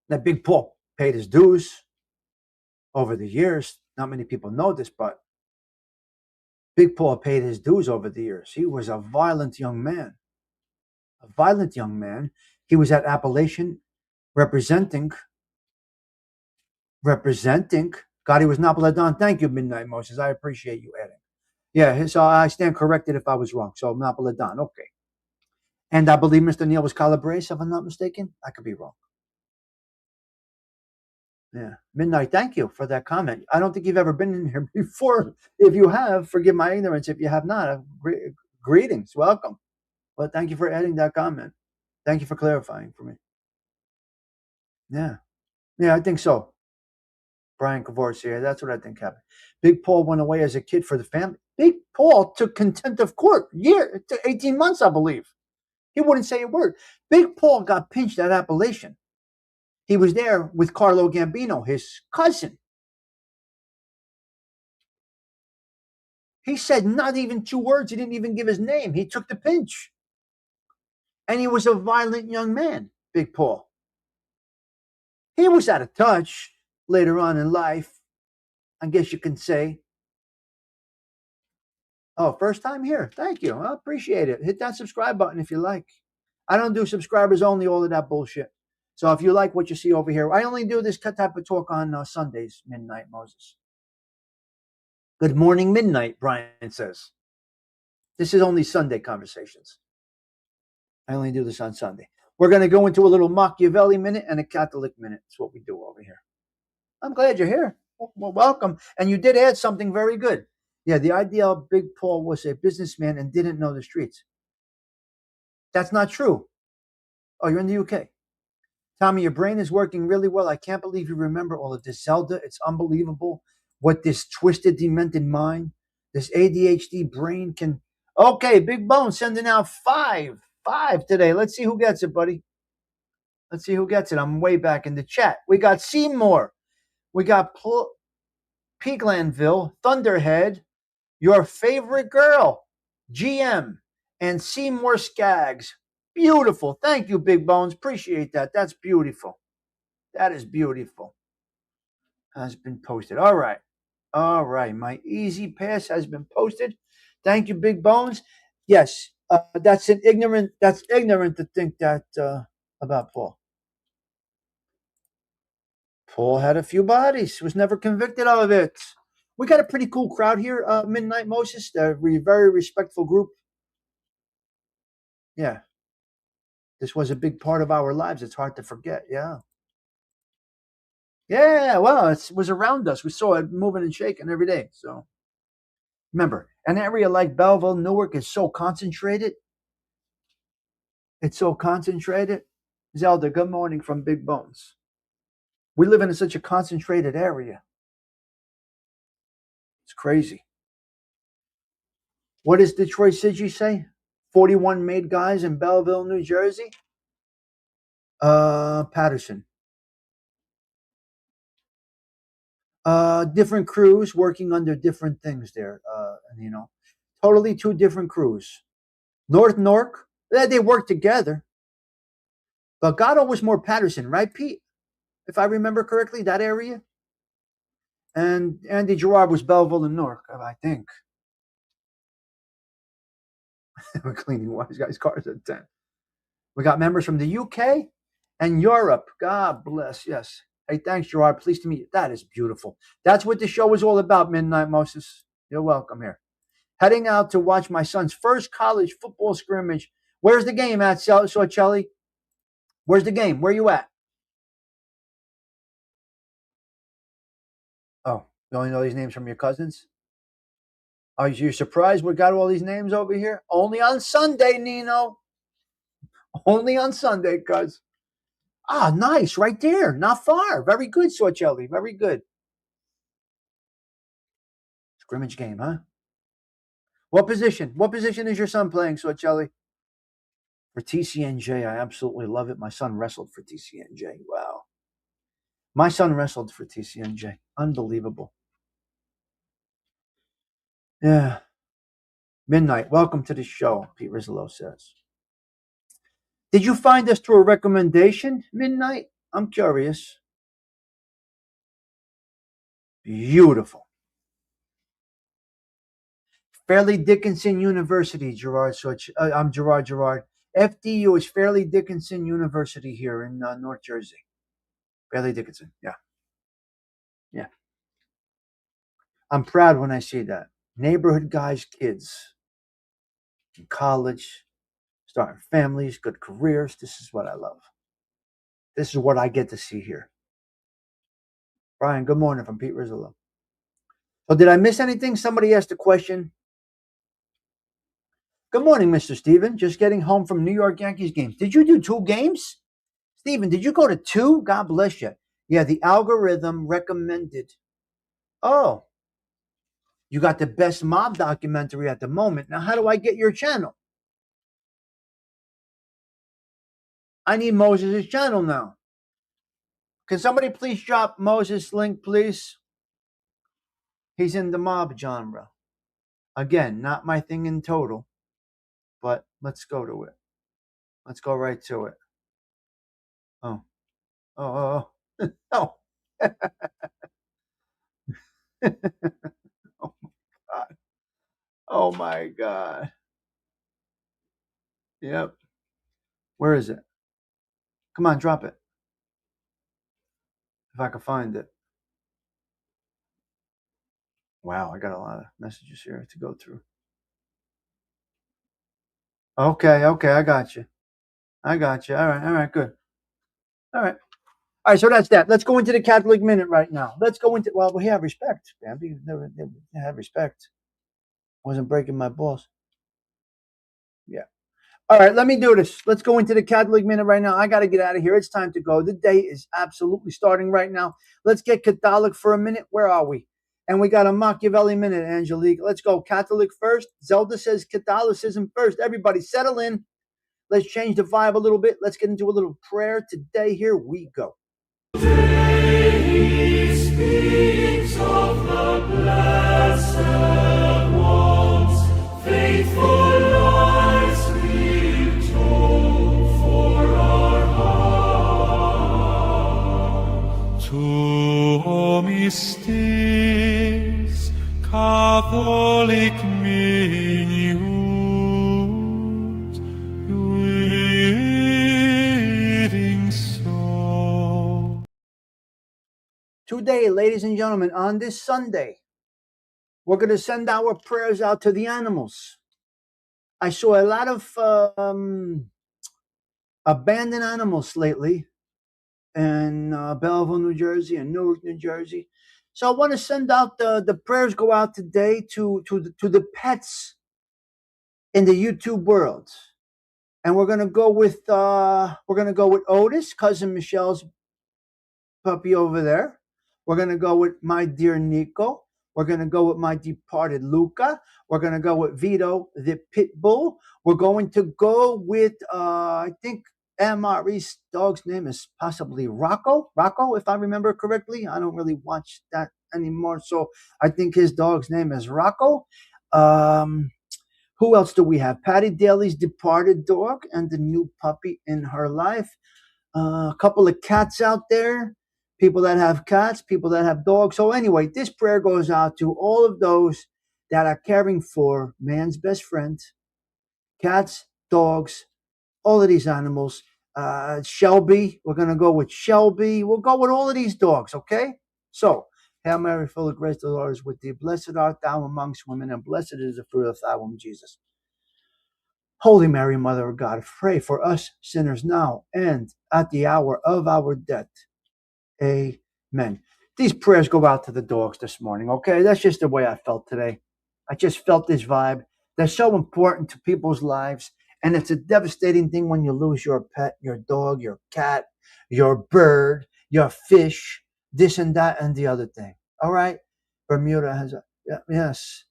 That Big Paul paid his dues over the years. Not many people know this, but Big Paul paid his dues over the years. He was a violent young man. A violent young man. He was at Appalachian representing. Gotti was Napolitan. Thank you, Midnight Moses. I appreciate you adding. Yeah, so I stand corrected if I was wrong. So Napolitan, okay. And I believe Mr. Neil was Calabrese, if I'm not mistaken. I could be wrong. Yeah. Midnight, thank you for that comment. I don't think you've ever been in here before. If you have, forgive my ignorance. If you have not, greetings. Welcome. Well, thank you for adding that comment. Thank you for clarifying for me. Yeah. Yeah, I think so. Brian Kavorsi, yeah, that's what I think happened. Big Paul went away as a kid for the family. Big Paul took contempt of court. 18 months, I believe. He wouldn't say a word. Big Paul got pinched at Appalachian. He was there with Carlo Gambino, his cousin. He said not even 2 words. He didn't even give his name. He took the pinch. And he was a violent young man, Big Paul. He was out of touch later on in life, I guess you can say. Oh, first time here. Thank you. I appreciate it. Hit that subscribe button if you like. I don't do subscribers only, all of that bullshit. So if you like what you see over here, I only do this type of talk on Sundays, Midnight Moses. Good morning, midnight, Brian says. This is only Sunday conversations. I only do this on Sunday. We're going to go into a little Machiavelli minute and a Catholic minute. That's what we do over here. I'm glad you're here. Well, welcome. And you did add something very good. Yeah, the idea of Big Paul was a businessman and didn't know the streets. That's not true. Oh, you're in the UK. Tommy, your brain is working really well. I can't believe you remember all of this. Zelda, it's unbelievable what this twisted, demented mind, this ADHD brain can... Okay, Big Bone sending out 5 today. Let's see who gets it, buddy. Let's see who gets it. I'm way back in the chat. We got Seymour. We got Peaklandville, Thunderhead, your favorite girl, GM, and Seymour Skaggs. Beautiful. Thank you, Big Bones. Appreciate that. That's beautiful. That is beautiful. Has been posted. All right. My easy pass has been posted. Thank you, Big Bones. Yes, that's ignorant to think that about Paul. Paul had a few bodies. Was never convicted of it. We got a pretty cool crowd here, Midnight Moses. A very respectful group. Yeah. This was a big part of our lives. It's hard to forget. Yeah. Yeah, well, it was around us. We saw it moving and shaking every day. So remember, an area like Belleville, Newark is so concentrated. It's so concentrated. Zelda, good morning from Big Bones. We live in such a concentrated area. It's crazy. What does Detroit City say? 41 made guys in Belleville, New Jersey? Patterson. Different crews working under different things there. Totally 2 different crews. North Newark, they work together. But Gatto was more Patterson, right, Pete? If I remember correctly, that area. And Andy Gerard was Belleville and Newark, I think. We're cleaning wise guys' cars at 10. We got members from the UK and Europe. God bless. Yes. Hey, thanks, Gerard. Pleased to meet you. That is beautiful. That's what the show is all about, Midnight Moses. You're welcome here. Heading out to watch my son's first college football scrimmage. Where's the game at, Sorcelli? Where's the game? Where you at? Oh, you only know these names from your cousins? Are you surprised we got all these names over here? Only on Sunday, Nino. Only on Sunday, cuz. Ah, nice. Right there. Not far. Very good, Sorcelli. Very good. Scrimmage game, huh? What position? What position is your son playing, Sorcelli? For TCNJ, I absolutely love it. My son wrestled for TCNJ. Wow. My son wrestled for TCNJ. Unbelievable. Yeah. Midnight. Welcome to the show, Pete Rizzo says. Did you find us through a recommendation, Midnight? I'm curious. Beautiful. Fairleigh Dickinson University, Gerard. I'm Gerard. FDU is Fairleigh Dickinson University here in North Jersey. Fairleigh Dickinson, yeah. Yeah. I'm proud when I see that. Neighborhood guys, kids in college, starting families, good careers. This is what I love. This is what I get to see here. Brian, good morning from Pete Rizzo. So did I miss anything? Somebody asked a question. Good morning, Mr. Steven. Just getting home from New York Yankees games. Did you do 2 games? Steven, did you go to 2? God bless you. Yeah, the algorithm recommended. Oh, you got the best mob documentary at the moment. Now, how do I get your channel? I need Moses' channel now. Can somebody please drop Moses' link, please? He's in the mob genre. Again, not my thing in total, but let's go to it. Let's go right to it. Oh. Oh. Oh. Oh, God. Oh, my God. Yep. Where is it? Come on, drop it. If I can find it. Wow, I got a lot of messages here to go through. Okay, I got you. All right, good. All right, so that's that. Let's go into the Catholic Minute right now. Well, we have respect, man. We have respect. Wasn't breaking my balls. Yeah. All right, let me do this. Let's go into the Catholic Minute right now. I got to get out of here. It's time to go. The day is absolutely starting right now. Let's get Catholic for a minute. Where are we? And we got a Machiavelli minute, Angelique. Let's go. Catholic first. Zelda says Catholicism first. Everybody settle in. Let's change the vibe a little bit. Let's get into a little prayer today. Here we go. Today he speaks of the blessed ones, faithful lives we've told for our heart. To Stigs, Catholic Minute, reading so. Today, ladies and gentlemen, on this Sunday, we're going to send our prayers out to the animals. I saw a lot of abandoned animals lately in Belleville, New Jersey, and Newark, New Jersey. So I want to send out the prayers go out today to the pets in the YouTube world, and we're gonna go with Otis, cousin Michelle's puppy over there. We're gonna go with my dear Nico. We're gonna go with my departed Luca. We're gonna go with Vito, the pit bull. We're going to go with I think Maurice's dog's name is possibly Rocco, if I remember correctly. I don't really watch that anymore, so I think his dog's name is Rocco. Who else do we have? Patty Daly's departed dog and the new puppy in her life. A couple of cats out there, people that have cats, people that have dogs. So anyway, this prayer goes out to all of those that are caring for man's best friend, cats, dogs, all of these animals. Shelby, we're going to go with Shelby. We'll go with all of these dogs, okay? So, Hail Mary, full of grace, the Lord is with thee. Blessed art thou amongst women, and blessed is the fruit of thy womb, Jesus. Holy Mary, Mother of God, pray for us sinners now and at the hour of our death. Amen. These prayers go out to the dogs this morning, okay? That's just the way I felt today. I just felt this vibe. They're so important to people's lives, And it's a devastating thing when you lose your pet, your dog, your cat, your bird, your fish, this and that and the other thing. All right? Bermuda has a, yes.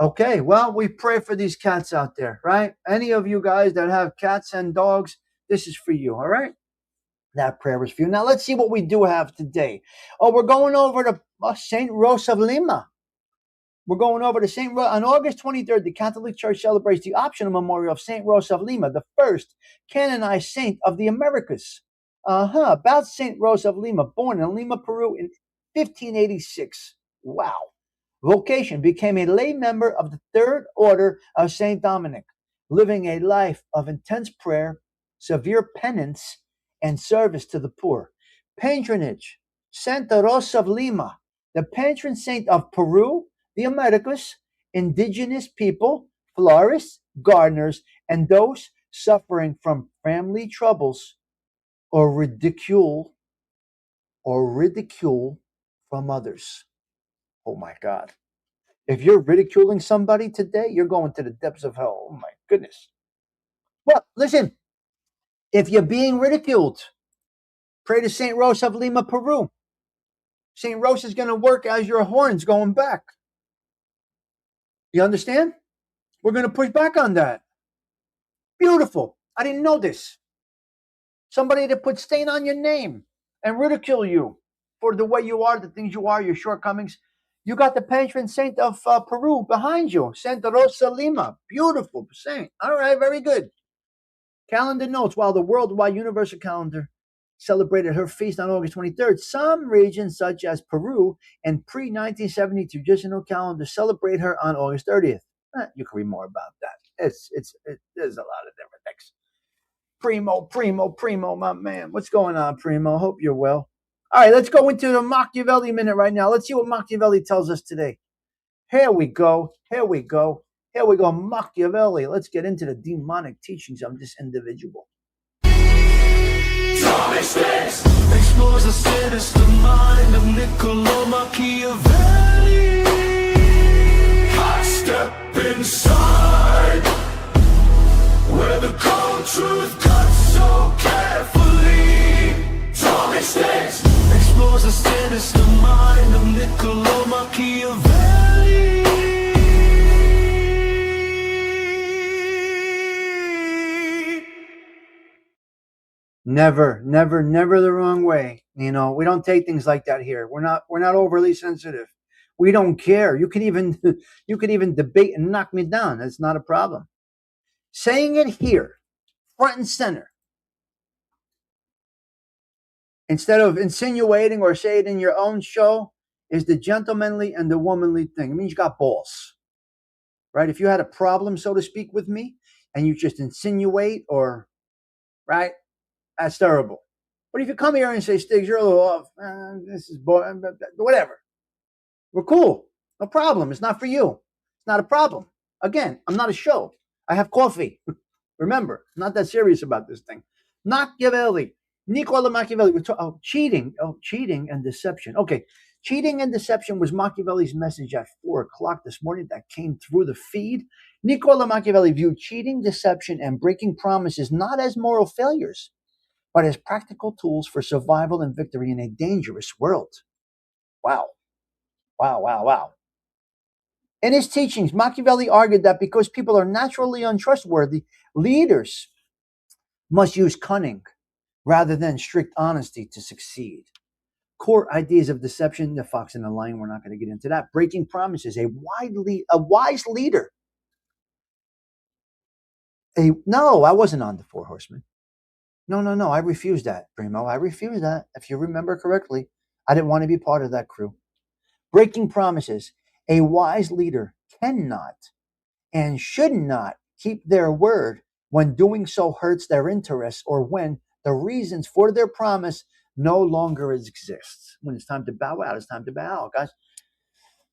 Okay, well, we pray for these cats out there, right? Any of you guys that have cats and dogs, this is for you, all right? That prayer is for you. Now, let's see what we do have today. Oh, we're going over to St. Rose of Lima. We're going over to St. Rose. On August 23rd, the Catholic Church celebrates the optional memorial of St. Rose of Lima, the first canonized saint of the Americas. About St. Rose of Lima, born in Lima, Peru in 1586. Wow. Vocation, became a lay member of the Third Order of St. Dominic, living a life of intense prayer, severe penance, and service to the poor. Patronage, Santa Rosa of Lima, the patron saint of Peru, the Americas, indigenous people, florists, gardeners, and those suffering from family troubles or ridicule from others. Oh my God. If you're ridiculing somebody today, you're going to the depths of hell. Oh my goodness. Well, listen, if you're being ridiculed, pray to St. Rose of Lima, Peru. St. Rose is going to work as your horns going back. You understand? We're going to push back on that. Beautiful. I didn't know this. Somebody that put stain on your name and ridicule you for the way you are, the things you are, your shortcomings. You got the patron saint of Peru behind you, Santa Rosa Lima. Beautiful saint. All right, very good. Calendar notes, while the worldwide universal calendar celebrated her feast on August 23rd, some regions such as Peru and pre-1970 traditional calendar celebrate her on August 30th. You can read more about that. There's a lot of different things. Primo, my man. What's going on, Primo? Hope you're well. All right, let's go into the Machiavelli minute right now. Let's see what Machiavelli tells us today. Here we go. Machiavelli. Let's get into the demonic teachings of this individual. Tommy Stigs explores the sinister mind of Niccolo Machiavelli. I step inside where the cold truth cuts so carefully. Tommy Stigs explores the sinister mind of Niccolo Machiavelli. Never the wrong way. You know, we don't take things like that here. We're not overly sensitive. We don't care. You could even debate and knock me down. That's not a problem. Saying it here, front and center, instead of insinuating or say it in your own show, is the gentlemanly and the womanly thing. It means you got balls, right? If you had a problem, so to speak, with me, and you just insinuate or, right, that's terrible. But if you come here and say, Stigs, you're a little off, this is boring, whatever. We're cool. No problem. It's not for you. It's not a problem. Again, I'm not a show. I have coffee. Remember, I'm not that serious about this thing. Machiavelli. Niccolo Machiavelli. Cheating. Cheating and deception. Okay. Cheating and deception was Machiavelli's message at 4 o'clock this morning that came through the feed. Niccolo Machiavelli viewed cheating, deception, and breaking promises not as moral failures, but as practical tools for survival and victory in a dangerous world. Wow. In his teachings, Machiavelli argued that because people are naturally untrustworthy, leaders must use cunning rather than strict honesty to succeed. Core ideas of deception, the fox and the lion, we're not going to get into that. Breaking promises, a wise leader. No, I wasn't on the Four Horsemen. No, I refused that, Primo. I refused that. If you remember correctly, I didn't want to be part of that crew. Breaking promises. A wise leader cannot and should not keep their word when doing so hurts their interests or when the reasons for their promise no longer exists. When it's time to bow out, it's time to bow out, guys.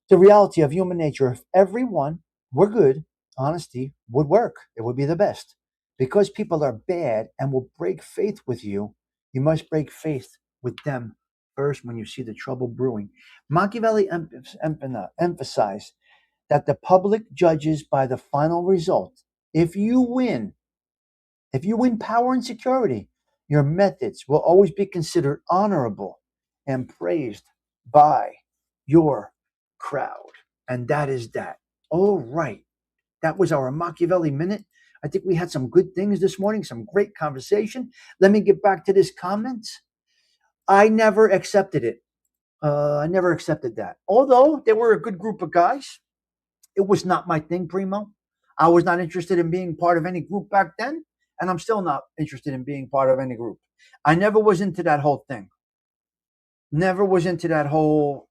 The reality of human nature, if everyone were good, honesty would work. It would be the best. Because people are bad and will break faith with you, you must break faith with them first when you see the trouble brewing. Machiavelli emphasized that the public judges by the final result. If you win, If you win power and security, your methods will always be considered honorable and praised by your crowd. And that is that. All right. That was our Machiavelli Minute. I think we had some good things this morning, some great conversation. Let me get back to this comment. I never accepted it. I never accepted that. Although they were a good group of guys, it was not my thing, Primo. I was not interested in being part of any group back then, and I'm still not interested in being part of any group. I never was into that whole thing. Never was into that whole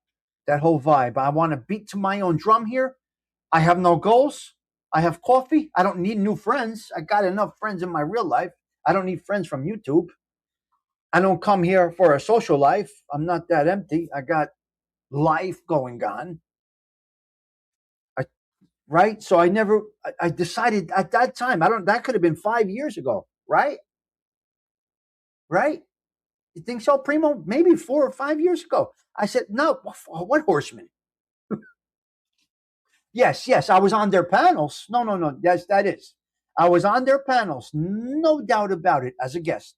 vibe. I want to beat to my own drum here. I have no goals. I have Kawfee. I don't need new friends. I got enough friends in my real life. I don't need friends from YouTube. I don't come here for a social life. I'm not that empty. I got life going on. Right? So I decided at that time, that could have been 5 years ago, right? Right? You think so, Primo? Maybe 4 or 5 years ago. I said, no, what horseman? Yes, I was on their panels. No. Yes, that is. I was on their panels, no doubt about it, as a guest.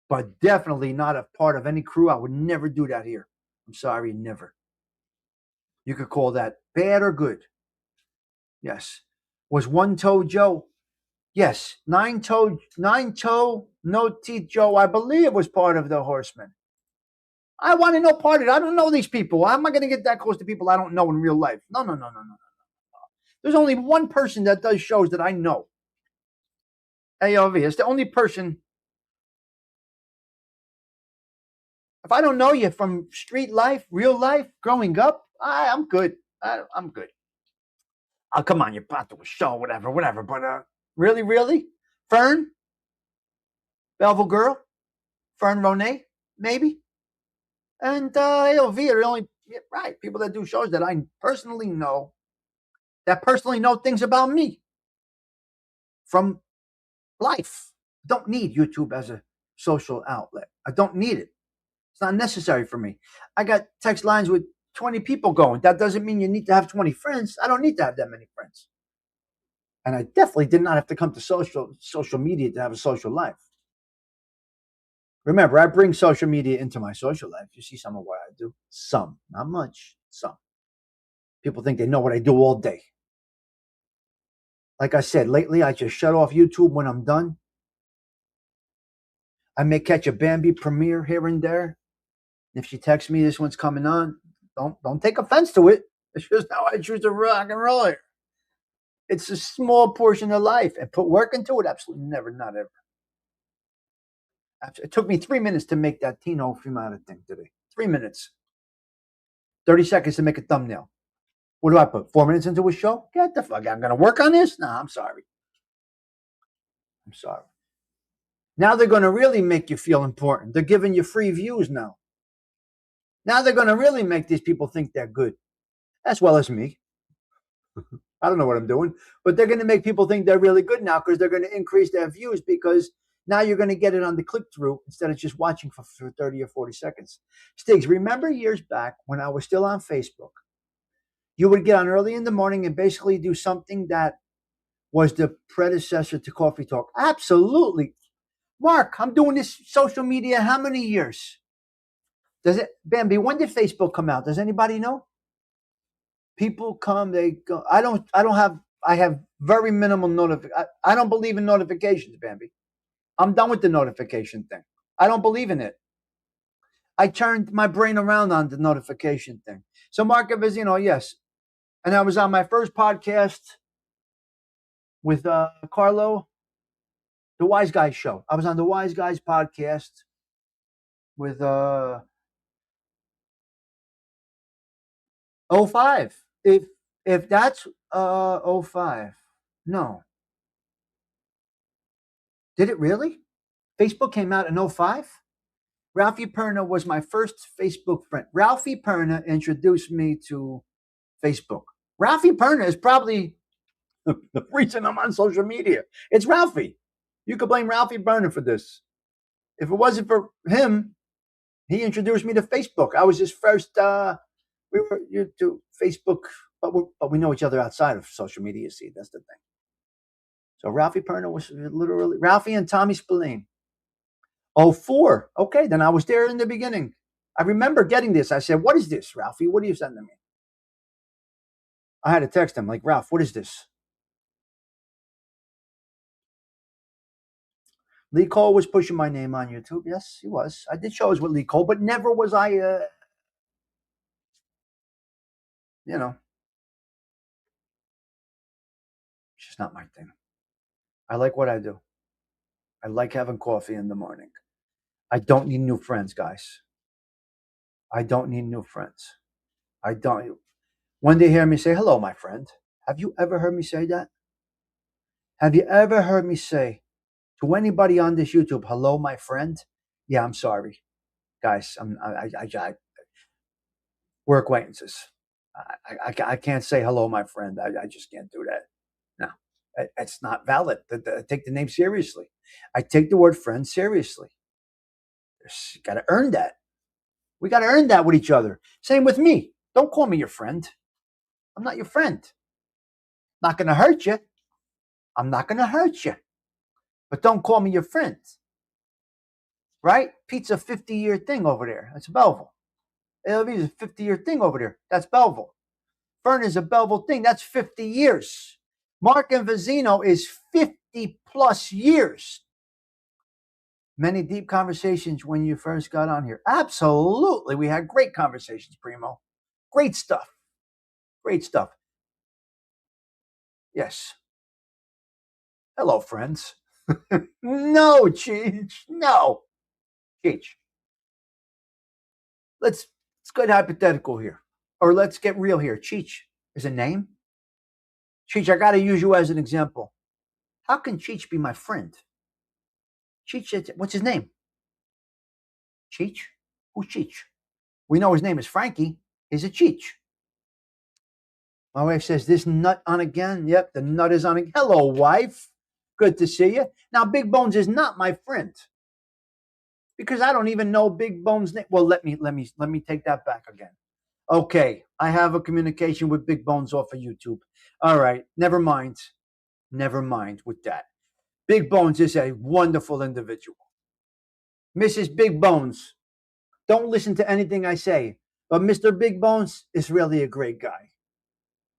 But definitely not a part of any crew. I would never do that here. I'm sorry, never. You could call that bad or good. Yes. Was One Toe Joe? Yes. Nine toe, no teeth Joe, I believe, was part of the Horsemen. I want to know part of it. I don't know these people. How am I going to get that close to people I don't know in real life? No. There's only one person that does shows that I know. AOV. It's the only person. If I don't know you from street life, real life, growing up, I'm good. I'm good. Oh, come on, you're about to a show, whatever. But really? Fern? Belleville Girl? Fern Ronay? Maybe? And AOV are the only, right, people that do shows that I personally know, that personally know things about me from life. Don't need YouTube as a social outlet. I don't need it. It's not necessary for me. I got text lines with 20 people going. That doesn't mean you need to have 20 friends. I don't need to have that many friends. And I definitely did not have to come to social media to have a social life. Remember, I bring social media into my social life. You see some of what I do. Some, not much, some. People think they know what I do all day. Like I said, lately I just shut off YouTube when I'm done. I may catch a Bambi premiere here and there. If she texts me this one's coming on, don't take offense to it. It's just how I choose to rock and roll it. It's a small portion of life. And put work into it? Absolutely never, not ever. It took me 3 minutes to make that Tino Fiumara thing today. 3 minutes. 30 seconds to make a thumbnail. What do I put? 4 minutes into a show? Get the fuck out. I'm going to work on this? Nah, I'm sorry. Now they're going to really make you feel important. They're giving you free views now. Now they're going to really make these people think they're good, as well as me. I don't know what I'm doing, but they're going to make people think they're really good now because they're going to increase their views because now you're going to get it on the click-through instead of just watching for 30 or 40 seconds. Stigs, remember years back when I was still on Facebook, you would get on early in the morning and basically do something that was the predecessor to Coffee Talk. Absolutely. Mark, I'm doing this social media how many years? Bambi, when did Facebook come out? Does anybody know? People come, they go. I have very minimal notifications. I don't believe in notifications, Bambi. I'm done with the notification thing. I don't believe in it. I turned my brain around on the notification thing. So Mark Avizino, yes. And I was on my first podcast with Carlo, the Wise Guys show. I was on the Wise Guys podcast with 05. If that's 05. No. Did it really? Facebook came out in 05? Ralphie Perna was my first Facebook friend. Ralphie Perna introduced me to Facebook. Ralphie Perna is probably the reason I'm on social media. It's Ralphie. You could blame Ralphie Perna for this. If it wasn't for him, he introduced me to Facebook. I was his first, we were to Facebook, but we know each other outside of social media. See, that's the thing. So Ralphie Perna was literally Ralphie and Tommy Spillane. 04. Okay, then I was there in the beginning. I remember getting this. I said, "What is this, Ralphie? What are you sending me?" I had to text him like, "Ralph, what is this?" Lee Cole was pushing my name on YouTube. Yes, he was. I did shows with Lee Cole, but never was I, you know, it's just not my thing. I like what I do. I like having coffee in the morning. I don't need new friends, guys. I don't need new friends. I don't. When they hear me say, "Hello, my friend," have you ever heard me say that? Have you ever heard me say to anybody on this YouTube, "Hello, my friend"? Yeah, I'm sorry, guys. We're acquaintances. I can't say hello, my friend. I just can't do that. No, it's not valid. I take the name seriously. I take the word friend seriously. You got to earn that. We got to earn that with each other. Same with me. Don't call me your friend. I'm not your friend. Not going to hurt you. I'm not going to hurt you. But don't call me your friend. Right? Pete's a 50-year thing over there. That's Belleville. LV is a 50-year thing over there. That's Belleville. Fern is a Belleville thing. That's 50 years. Mark and Vizino is 50 plus years. Many deep conversations when you first got on here. Absolutely. We had great conversations, Primo. Great stuff. Great stuff. Yes. Hello, friends. No, Cheech. No. Cheech. Let's get hypothetical here. Or let's get real here. Cheech is a name. Cheech, I got to use you as an example. How can Cheech be my friend? Cheech, what's his name? Cheech? Who's Cheech? We know his name is Frankie. Is it Cheech? My wife says, "This nut on again?" Yep, the nut is on again. Hello, wife. Good to see you. Now, Big Bones is not my friend because I don't even know Big Bones' name. Well, let me take that back again. Okay, I have a communication with Big Bones off of YouTube. All right, never mind. Never mind with that. Big Bones is a wonderful individual. Mrs. Big Bones, don't listen to anything I say, but Mr. Big Bones is really a great guy.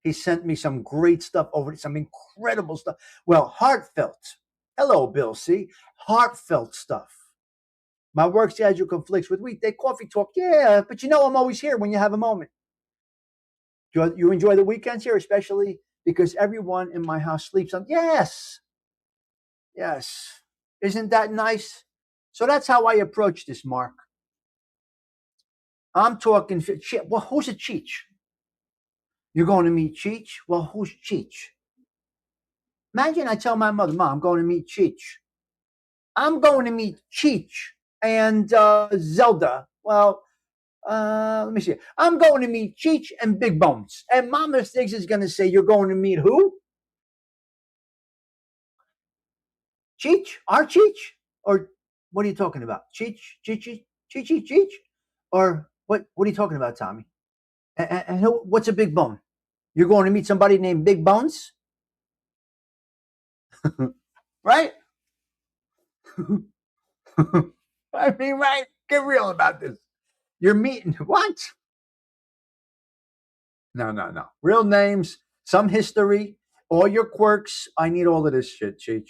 He sent me some great stuff over, some incredible stuff. Well, heartfelt. Hello, Bill C. Heartfelt stuff. My work schedule conflicts with weekday coffee talk. Yeah, but you know I'm always here when you have a moment. You enjoy the weekends here, especially because everyone in my house sleeps on. Yes. Yes. Isn't that nice? So that's how I approach this, Mark. I'm talking shit. Well, who's a Cheech? You're going to meet Cheech? Well, who's Cheech? Imagine I tell my mother, "Mom, I'm going to meet Cheech." I'm going to meet Cheech and Zelda. Well, let me see. I'm going to meet Cheech and Big Bones. And Mama Stigs is going to say, "You're going to meet who? Cheech? Our Cheech? Or what are you talking about? Cheech? Cheech? Or what are you talking about, Tommy? And what's a big bone? You're going to meet somebody named Big Bones? Right? I mean, right? Get real about this. You're meeting what? No. Real names, some history, all your quirks. I need all of this shit, Cheech,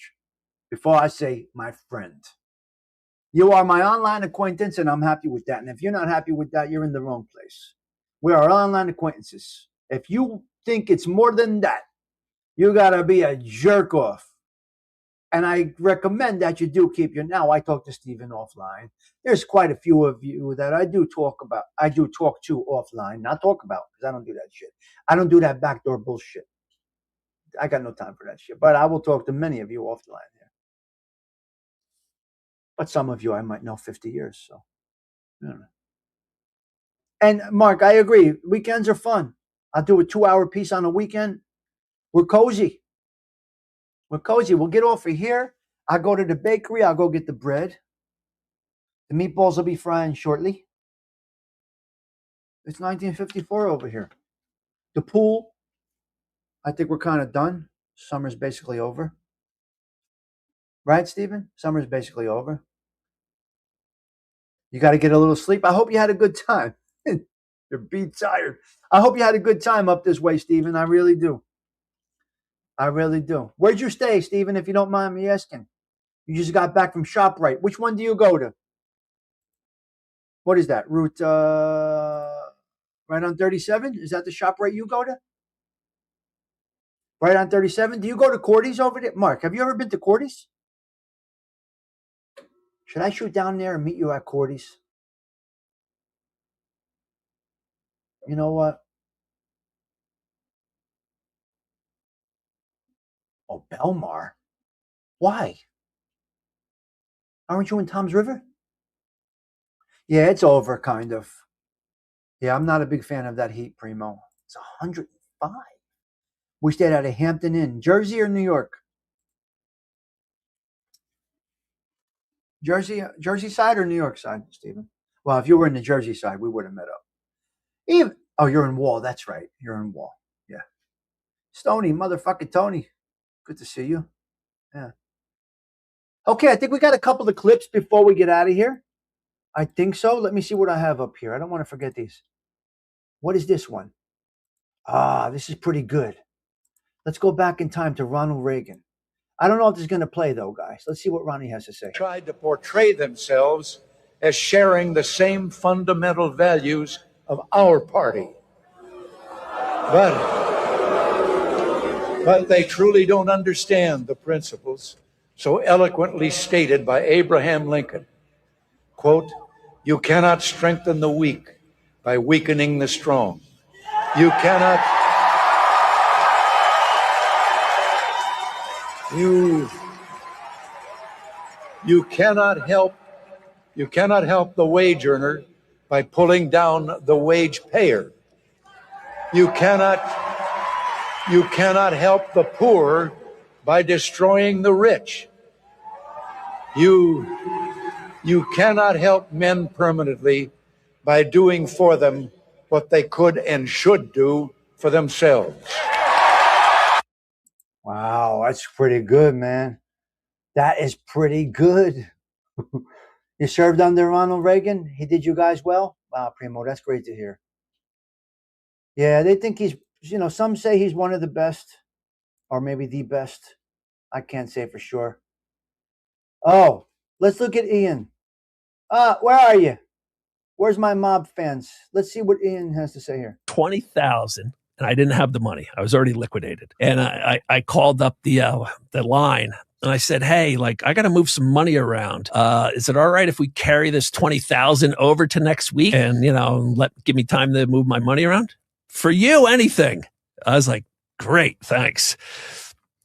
before I say my friend. You are my online acquaintance, and I'm happy with that. And if you're not happy with that, you're in the wrong place. We are online acquaintances. If you think it's more than that, you got to be a jerk off. And I recommend that you do keep your. Now, I talk to Steven offline. There's quite a few of you that I do talk to offline, not talk about, because I don't do that shit. I don't do that backdoor bullshit. I got no time for that shit. But I will talk to many of you offline here. But some of you I might know 50 years. So, I don't know. And Mark, I agree. Weekends are fun. I'll do a 2-hour piece on a weekend. We're cozy. We'll get off of here. I'll go to the bakery. I'll go get the bread. The meatballs will be frying shortly. It's 1954 over here. The pool, I think we're kind of done. Summer's basically over. Right, Stephen? Summer's basically over. You got to get a little sleep. I hope you had a good time. You're beat tired. I hope you had a good time up this way, Stephen. I really do. I really do. Where'd you stay, Stephen, if you don't mind me asking? You just got back from ShopRite. Which one do you go to? What is that? Route right on 37? Is that the ShopRite you go to? Right on 37? Do you go to Cordy's over there? Mark, have you ever been to Cordy's? Should I shoot down there and meet you at Cordy's? You know what? Oh, Belmar. Why? Aren't you in Tom's River? Yeah, it's over, kind of. Yeah, I'm not a big fan of that heat, Primo. It's 105. We stayed at a Hampton Inn. Jersey or New York? Jersey side or New York side, Stephen? Well, if you were in the Jersey side, we would have met up. You're in Wall. That's right. You're in Wall. Yeah. Stony, motherfucking Tony. Good to see you. Yeah. Okay, I think we got a couple of clips before we get out of here. I think so. Let me see what I have up here. I don't want to forget these. What is this one? This is pretty good. Let's go back in time to Ronald Reagan. I don't know if this is going to play, though, guys. Let's see what Ronnie has to say. Tried to portray themselves as sharing the same fundamental values of our party. But they truly don't understand the principles so eloquently stated by Abraham Lincoln. Quote, "You cannot strengthen the weak by weakening the strong. You cannot help the wage earner by pulling down the wage payer. You cannot help the poor by destroying the rich. You cannot help men permanently by doing for them what they could and should do for themselves." Wow, that's pretty good, man. That is pretty good. You served under Ronald Reagan? He did you guys well? Wow, Primo, that's great to hear. Yeah, they think he's, some say he's one of the best, or maybe the best. I can't say for sure. Oh, let's look at Ian. Where are you? Where's my mob fans? Let's see what Ian has to say here. 20,000, and I didn't have the money. I was already liquidated. And I called up the line, and I said, "Hey, I got to move some money around. Is it all right if we carry this 20,000 over to next week and, give me time to move my money around?" "For you, anything." I was like, "Great, thanks."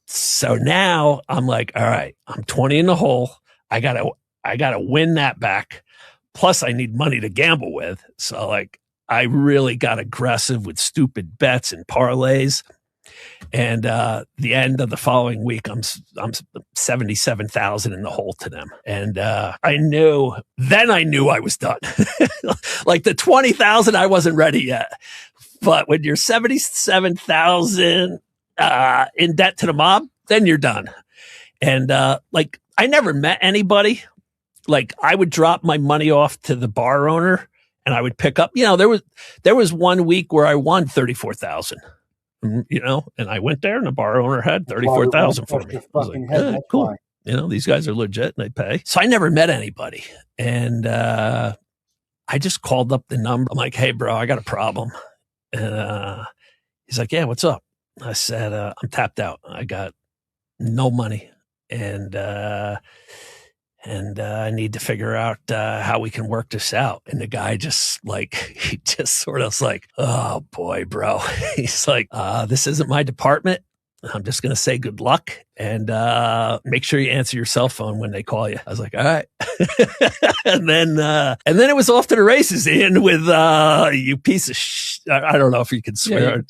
So now I'm like, all right, I'm 20 in the hole. I gotta win that back. Plus I need money to gamble with. So I really got aggressive with stupid bets and parlays. And the end of the following week, I'm 77,000 in the hole to them. And I knew I was done. The 20,000, I wasn't ready yet. But when you're 77,000 in debt to the mob, then you're done. And I never met anybody. I would drop my money off to the bar owner and I would pick up, there was 1 week where I won 34,000, and I went there and the bar owner had 34,000 for me. I was like, yeah, cool. These guys are legit and they pay. So I never met anybody. And I just called up the number. I'm like, "Hey bro, I got a problem." And he's like, "Yeah, what's up?" I said, "I'm tapped out. I got no money. And I need to figure out how we can work this out." And the guy just he just sort of was like, "Oh boy, bro." He's like, "This isn't my department. I'm just going to say good luck and make sure you answer your cell phone when they call you." I was like, "All right." and then it was off to the races, Ian, with you piece of I don't know if you can swear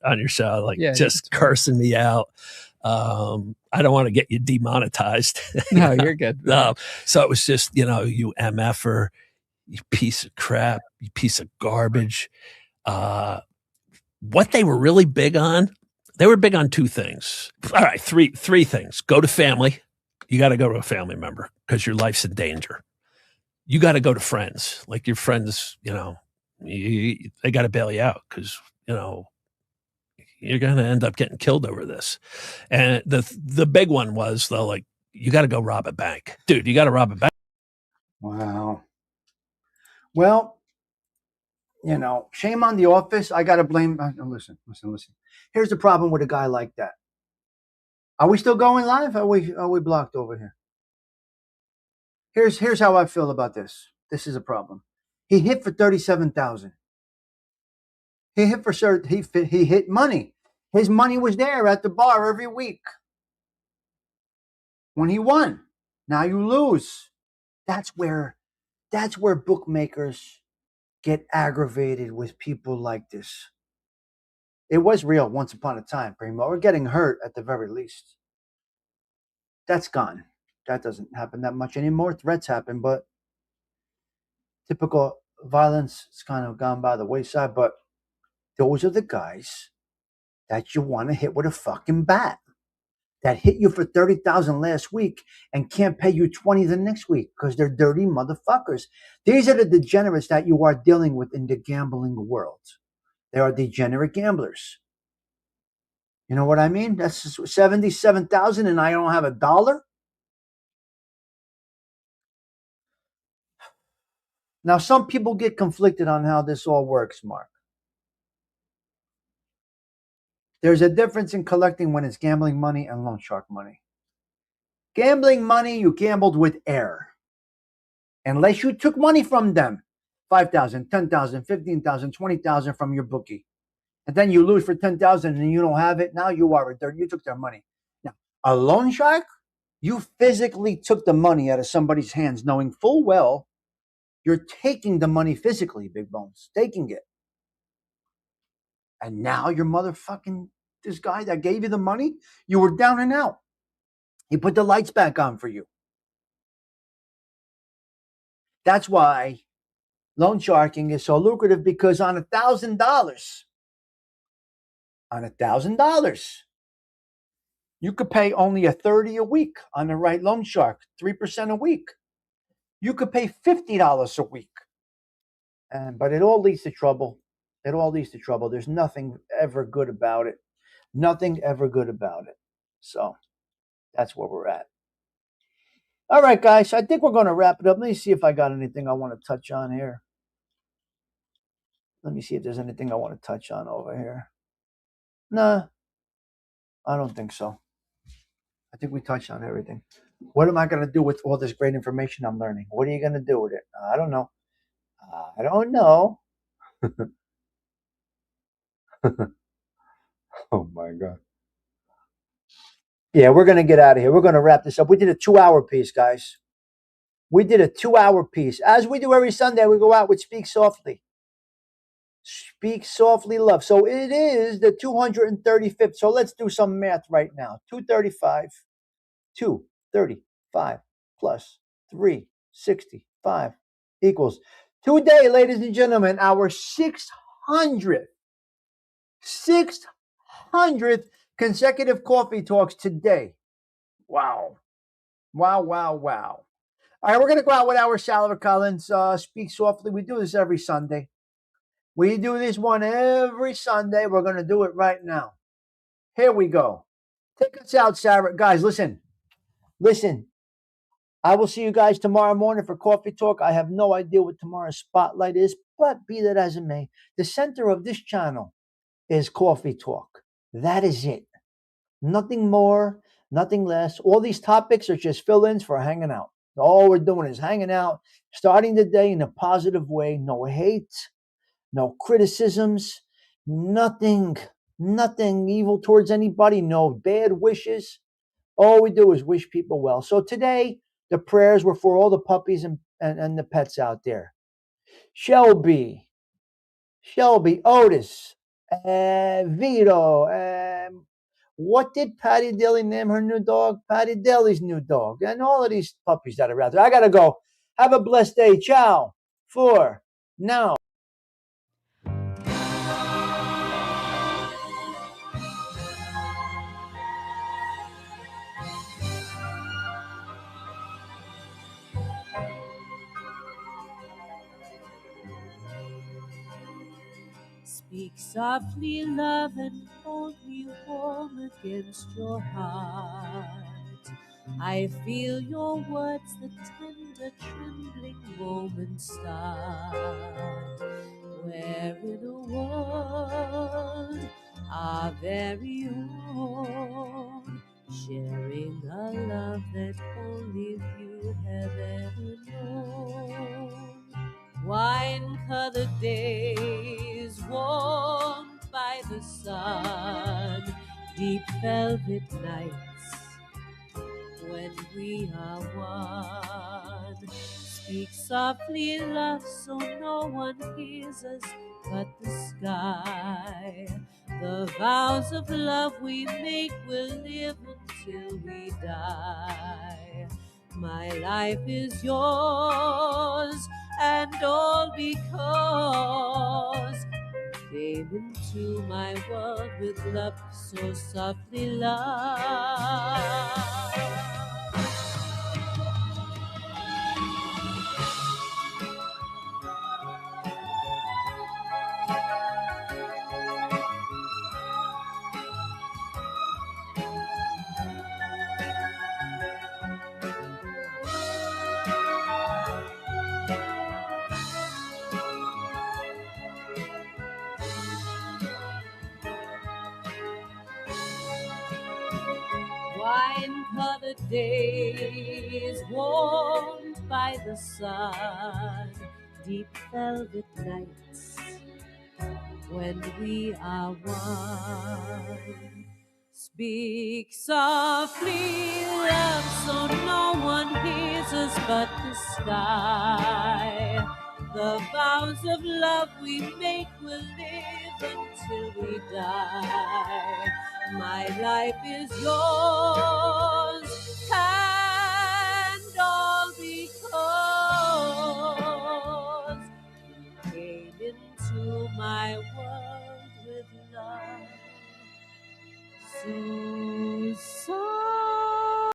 on your show, just cursing me out. I don't want to get you demonetized. No, you're good. So it was just, you MFer, you piece of crap, you piece of garbage. What they were really big on, they were big on two things. All right, three things. Go to family. You got to go to a family member because your life's in danger. You got to go to friends. Like your friends, you know, they got to bail you out because, you know, you're going to end up getting killed over this. And the big one was, though, like, you got to go rob a bank. Dude, you got to rob a bank. Wow. Well, you know, shame on the office. I got to blame. Listen. Here's the problem with a guy like that. Are we still going live? Are we blocked over here? Here's how I feel about this. This is a problem. He hit for 37,000. He hit for he hit money. His money was there at the bar every week. When he won, now you lose. That's where bookmakers get aggravated with people like this. It was real once upon a time, Primo. Or getting hurt at the very least. That's gone. That doesn't happen that much anymore. Threats happen, but typical violence has kind of gone by the wayside. But those are the guys that you want to hit with a fucking bat. That hit you for 30,000 last week and can't pay you 20 the next week because they're dirty motherfuckers. These are the degenerates that you are dealing with in the gambling world. They are degenerate gamblers. You know what I mean? That's 77,000 and I don't have $1. Now, some people get conflicted on how this all works, Mark. There's a difference in collecting when it's gambling money and loan shark money. Gambling money, you gambled with air. Unless you took money from them, 5,000, 10,000, 15,000, 20,000 from your bookie. And then you lose for 10,000 and you don't have it. Now you are a dirt. You took their money. Now, a loan shark, you physically took the money out of somebody's hands knowing full well you're taking the money physically, Big Bones, taking it. And now your motherfucking, this guy that gave you the money, you were down and out. He put the lights back on for you. That's why loan sharking is so lucrative, because on $1,000, you could pay only $30 a week on the right loan shark, 3% a week. You could pay $50 a week. But it all leads to trouble. There's nothing ever good about it. So that's where we're at. All right, guys. I think we're going to wrap it up. Let me see if I got anything I want to touch on here. Let me see if there's anything I want to touch on over here. Nah, I don't think so. I think we touched on everything. What am I going to do with all this great information I'm learning? What are you going to do with it? I don't know. Oh, my God. Yeah, we're going to get out of here. We're going to wrap this up. We did a 2-hour piece, guys. As we do every Sunday, we go out with Speak Softly. Speak Softly Love. So it is the 235th. So let's do some math right now. 235 plus 365 equals today, ladies and gentlemen, our 600th consecutive coffee talks today. Wow. All right, we're going to go out with our Salvador Collins, Speak Softly. We do this every Sunday. We do this one every Sunday. We're going to do it right now. Here we go. Take us out, Sarah. Guys, listen. I will see you guys tomorrow morning for Coffee Talk. I have no idea what tomorrow's spotlight is, but be that as it may, the center of this channel is Coffee Talk. That is it. Nothing more, nothing less. All these topics are just fill-ins for hanging out. All we're doing is hanging out, starting the day in a positive way. No hate, no criticisms, nothing evil towards anybody, no bad wishes. All we do is wish people well. So today, the prayers were for all the puppies and the pets out there. Shelby, Otis, Vito, what did Patty Daly name her new dog? Patty Daly's new dog. And all of these puppies that are out there. I got to go. Have a blessed day. Ciao. For now. Speak softly, love, and hold me warm against your heart. I feel your words, the tender, trembling moments start. We're in a world, our very own, sharing a love that only you have ever known. Wine-colored days warmed by the sun, deep velvet nights when we are one. Speak softly, love, so no one hears us but the sky. The vows of love we make will live until we die. My life is yours, and all because came into my world with love so softly loved. Wine-colored days warmed by the sun, deep velvet nights when we are one. Speak softly, love, so no one hears us but the sky. The vows of love we make will live until we die. My life is yours, and all because you came into my world with love so